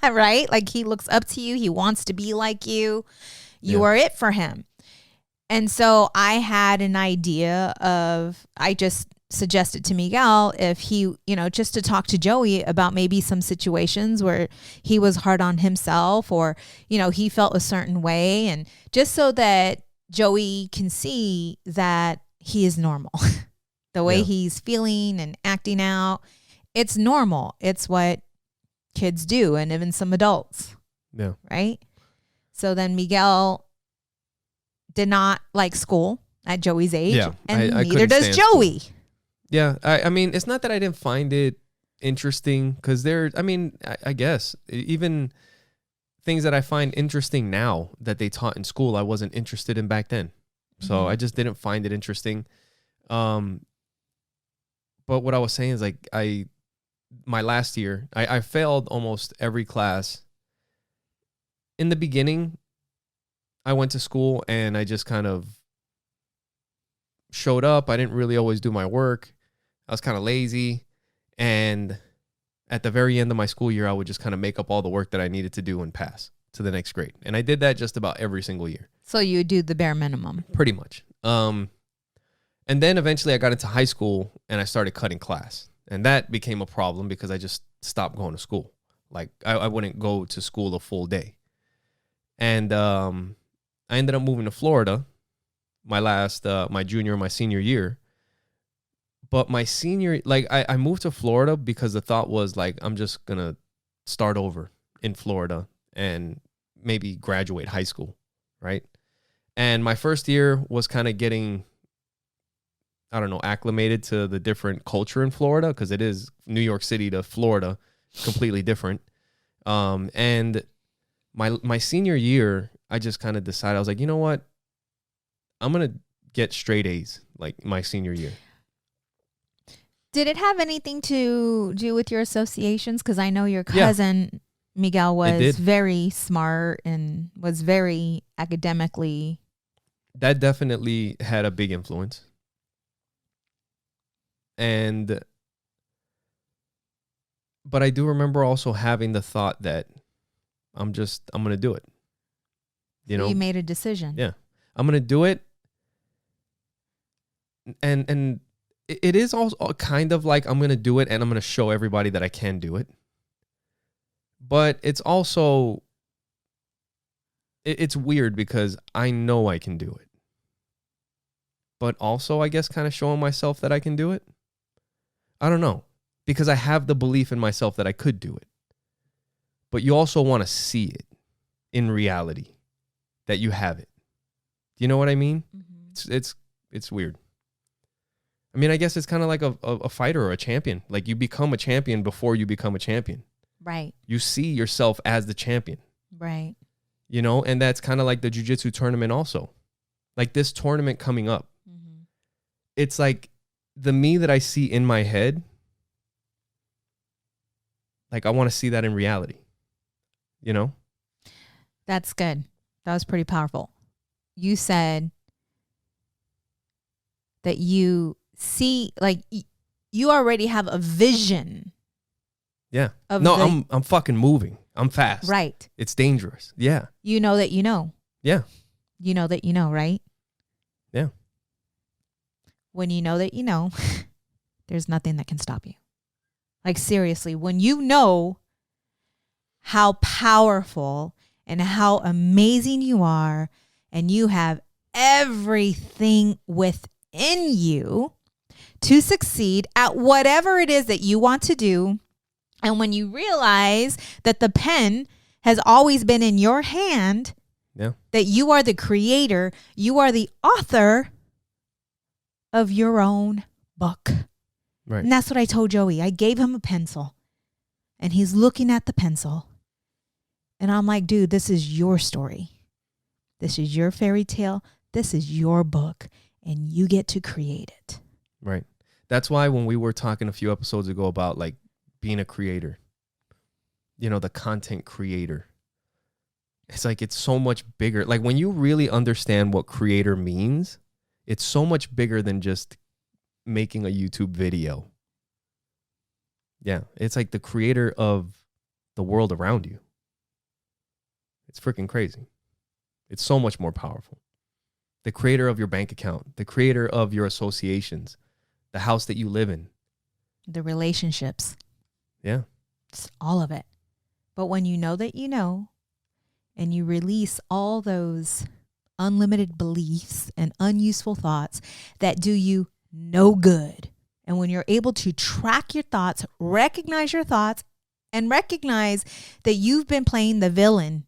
right? Like he looks up to you. He wants to be like you. You are it for him. And so I had an idea I just suggested to Miguel if he, just to talk to Joey about maybe some situations where he was hard on himself or, he felt a certain way. And just so that Joey can see that he is normal, the way he's feeling and acting out, it's normal. It's what kids do. And even some adults. Yeah. Right. So then Miguel did not like school at Joey's age. Yeah, and I neither couldn't does stand school. Joey. Yeah, I mean, it's not that I didn't find it interesting because I guess even things that I find interesting now that they taught in school, I wasn't interested in back then. So I just didn't find it interesting. But what I was saying is like my last year, I failed almost every class. In the beginning, I went to school and I just kind of showed up. I didn't really always do my work. I was kind of lazy. And at the very end of my school year, I would just kind of make up all the work that I needed to do and pass to the next grade. And I did that just about every single year. So you do the bare minimum. Pretty much. And then eventually I got into high school and I started cutting class. And that became a problem because I just stopped going to school. Like I wouldn't go to school a full day. And I ended up moving to Florida my junior and my senior year. But my senior, like I moved to Florida because the thought was like, I'm just going to start over in Florida and maybe graduate high school, right? And my first year was kind of getting, I don't know, acclimated to the different culture in Florida because it is New York City to Florida, completely different. And my senior year, I just kind of decided, I was like, you know what? I'm going to get straight A's like my senior year. Did it have anything to do with your associations? Because I know your cousin, Miguel, was very smart and was very academically. That definitely had a big influence. But I do remember also having the thought that I'm going to do it. You know, you made a decision. Yeah. I'm going to do it. And it is also kind of like I'm going to do it and I'm going to show everybody that I can do it. But it's also, it's weird because I know I can do it. But also, I guess, kind of showing myself that I can do it. I don't know. Because I have the belief in myself that I could do it. But you also want to see it in reality, that you have it. Do you know what I mean? Mm-hmm. It's weird. I mean, I guess it's kind of like a fighter or a champion. Like you become a champion before you become a champion. Right. You see yourself as the champion. Right. You know, and that's kind of like the jiu-jitsu tournament also. Like this tournament coming up. Mm-hmm. It's like the me that I see in my head. Like I want to see that in reality. You know? That's good. That was pretty powerful. You said that you see, like, you already have a vision. Yeah. No, I'm fucking moving. I'm fast. Right. It's dangerous. Yeah. You know that you know. Yeah. You know that you know, right? Yeah. When you know that you know, there's nothing that can stop you. Like, seriously, when you know how powerful and how amazing you are, and you have everything within you to succeed at whatever it is that you want to do, and when you realize that the pen has always been in your hand, that you are the creator, you are the author of your own book. Right. And that's what I told Joey. I gave him a pencil and he's looking at the pencil. And I'm like, dude, this is your story. This is your fairy tale. This is your book. And you get to create it. Right. That's why when we were talking a few episodes ago about like being a creator, you know, the content creator, it's like it's so much bigger. Like when you really understand what creator means, it's so much bigger than just making a YouTube video. Yeah. It's like the creator of the world around you. It's freaking crazy. It's so much more powerful. The creator of your bank account, the creator of your associations, the house that you live in. The relationships. Yeah. It's all of it. But when you know that you know, and you release all those unlimited beliefs and unuseful thoughts that do you no good. And when you're able to track your thoughts, recognize your thoughts, and recognize that you've been playing the villain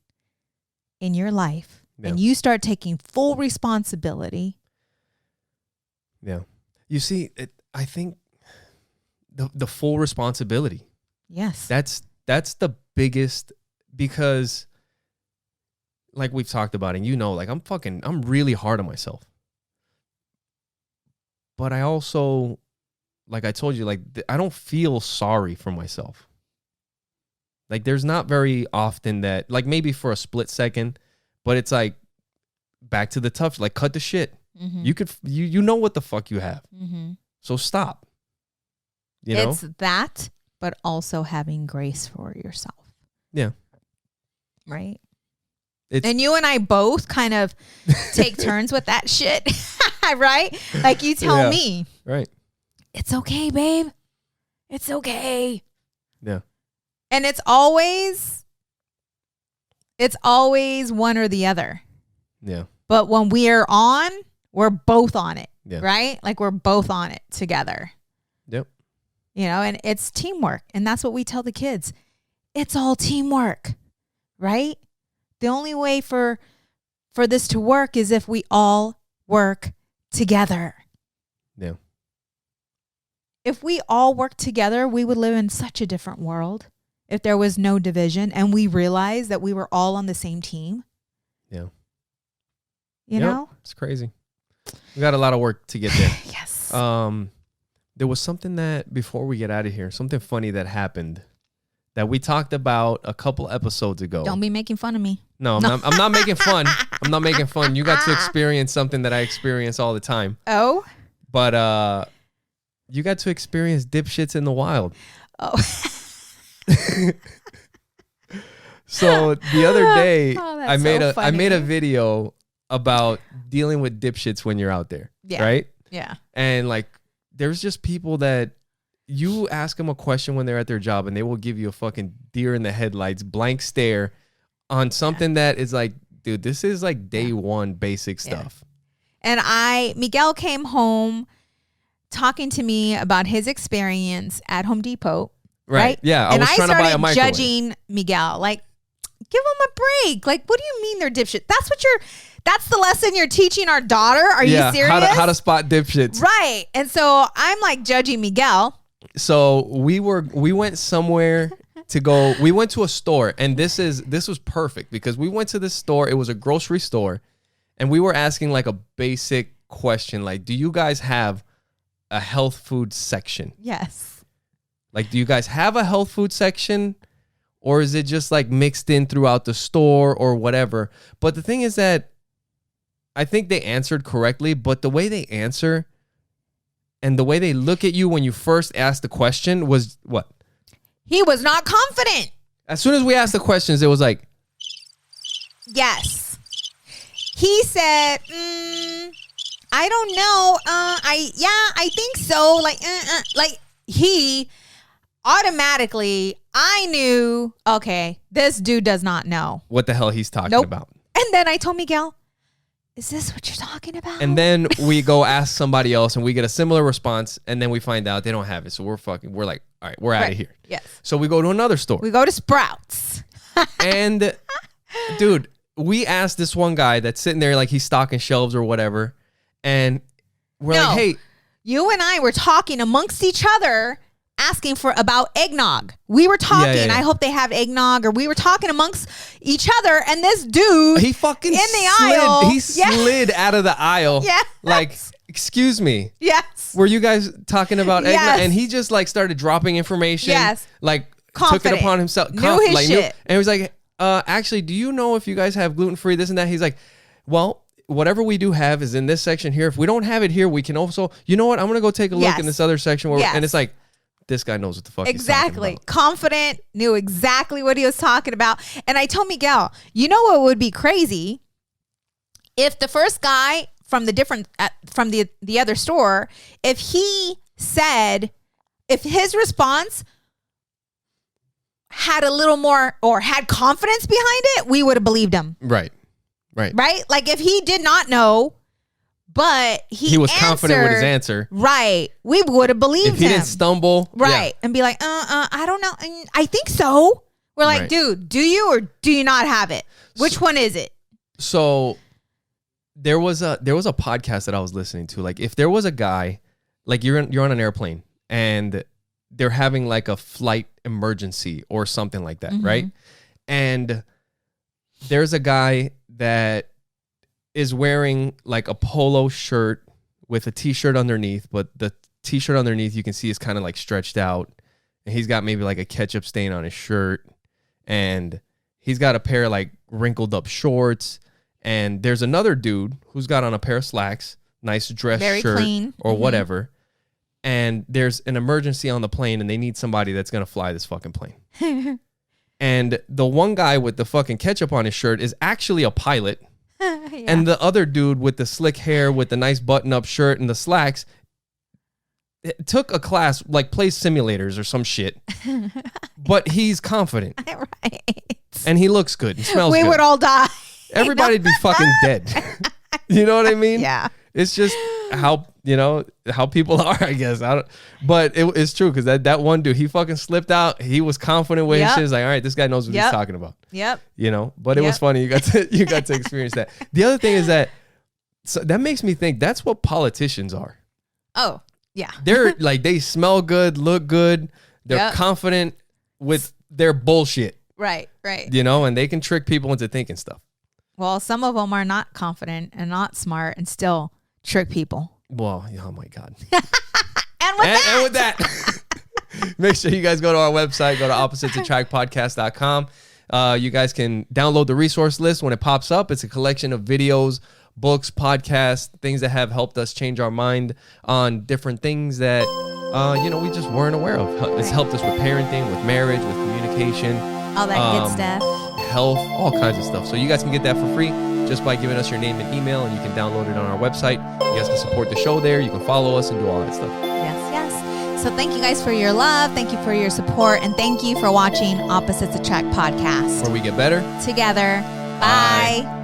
in your life and you start taking full responsibility. Yeah. You see, I think the full responsibility. Yes. That's the biggest, because like we've talked about, and like I'm really hard on myself. But I also, like I told you, like I don't feel sorry for myself. Like there's not very often that, like maybe for a split second, but it's like back to the tough, like cut the shit. Mm-hmm. You know what the fuck you have. Mm-hmm. So stop. It's that, but also having grace for yourself. Yeah. Right. And you and I both kind of take turns with that shit. Right? Like you tell me. Right. It's okay, babe. It's okay. Yeah. And it's always one or the other. Yeah. But when we're on, we're both on it. Yeah. Right? Like we're both on it together. Yep. And it's teamwork. And that's what we tell the kids. It's all teamwork. Right? The only way for this to work is if we all work together. Yeah. If we all work together, we would live in such a different world. If there was no division and we realized that we were all on the same team. Yeah. You know? It's crazy. We got a lot of work to get there. Yes. There was something that, before we get out of here, something funny that happened that we talked about a couple episodes ago. Don't be making fun of me. No, I'm not making fun. I'm not making fun. You got to experience something that I experience all the time. Oh? But you got to experience dipshits in the wild. Oh. So the other day, I made funny. a video about dealing with dipshits when you're out there. Yeah. Right? Yeah. And like, there's just people that you ask them a question when they're at their job and they will give you a fucking deer in the headlights, blank stare on something that is like, dude, this is like day one basic stuff. And Miguel came home talking to me about his experience at Home Depot. Right? Yeah. I was trying to buy a started microwave. judging Miguel. Like, give him a break. Like, what do you mean they're dipshit? That's the lesson you're teaching our daughter? Are you serious? How to spot dipshits. Right. And so I'm like judging Miguel. So we went somewhere to go. We went to a store, and this was perfect because we went to this store. It was a grocery store, and we were asking like a basic question, like, do you guys have a health food section? Yes. Like, do you guys have a health food section, or is it just like mixed in throughout the store or whatever? But the thing is that I think they answered correctly, but the way they answer and the way they look at you when you first ask the question was what? He was not confident. As soon as we asked the questions, it was like, yes. He said, I don't know. I think so. Like he automatically, I knew, okay, this dude does not know what the hell he's talking about. And then I told Miguel, is this what you're talking about? And then we go ask somebody else and we get a similar response, and then we find out they don't have it. So we're like, all right, we're out of here. Yes. So we go to another store. We go to Sprouts. And dude, we asked this one guy that's sitting there like he's stocking shelves or whatever. And we're like, hey. You and I were talking amongst each other, asking about eggnog. We were talking. I hope they have eggnog, or we were talking amongst each other, and this dude, he fucking in the aisle, he slid out of the aisle. Yeah. Like, excuse me. Yes. Were you guys talking about eggnog? Yes. And he just like started dropping information. Yes. Like confident. took it upon himself. Knew his shit. And he was like, actually, do you know if you guys have gluten-free this and that? He's like, well, whatever we do have is in this section here. If we don't have it here, we can also, you know what? I'm going to go take a look in this other section. And it's like, this guy knows what the fuck he's talking about. Confident, knew exactly what he was talking about. And I told Miguel, you know what would be crazy? If the first guy from the other store, if his response had a little more or had confidence behind it, we would have believed him. Right. Like if he did not know, but he was confident with his answer. Right. We would have believed him. If he didn't stumble. Right. And be like, I don't know. I think so. We're like, dude, do you or do you not have it? Which one is it? So there was a podcast that I was listening to. Like, if there was a guy, like you're on an airplane and they're having like a flight emergency or something like that, right? And there's a guy that is wearing like a polo shirt with a t-shirt underneath, but the t-shirt underneath you can see is kind of like stretched out, and he's got maybe like a ketchup stain on his shirt, and he's got a pair of like wrinkled up shorts, and there's another dude who's got on a pair of slacks, nice dress Very shirt clean. or whatever, and there's an emergency on the plane and they need somebody that's going to fly this fucking plane. And the one guy with the fucking ketchup on his shirt is actually a pilot. And the other dude with the slick hair with the nice button-up shirt and the slacks took a class, like plays simulators or some shit. But he's confident. Right. And he looks good and smells good. We would all die. Everybody'd be fucking dead. You know what I mean? Yeah. It's just how, how people are, I guess. But it's true, because that one dude, he fucking slipped out. He was confident with his shit. He's like, all right, this guy knows what he's talking about. Yep. But it was funny. You got to experience that. The other thing is that makes me think that's what politicians are. Oh, yeah. They're like, they smell good, look good. They're confident with their bullshit. Right. And they can trick people into thinking stuff. Well, some of them are not confident and not smart and still trick people. Well, oh my God. And with that, make sure you guys go to our website, go to oppositesattractpodcast.com. You guys can download the resource list when it pops up. It's a collection of videos, books, podcasts, things that have helped us change our mind on different things that, we just weren't aware of. It's helped us with parenting, with marriage, with communication. All that good stuff. Health, all kinds of stuff. So you guys can get that for free just by giving us your name and email, and you can download it on our website. You guys can support the show there. You can follow us and do all that stuff. Yes. So thank you guys for your love. Thank you for your support. And thank you for watching Opposites Attract podcast. Where we get better together. Bye.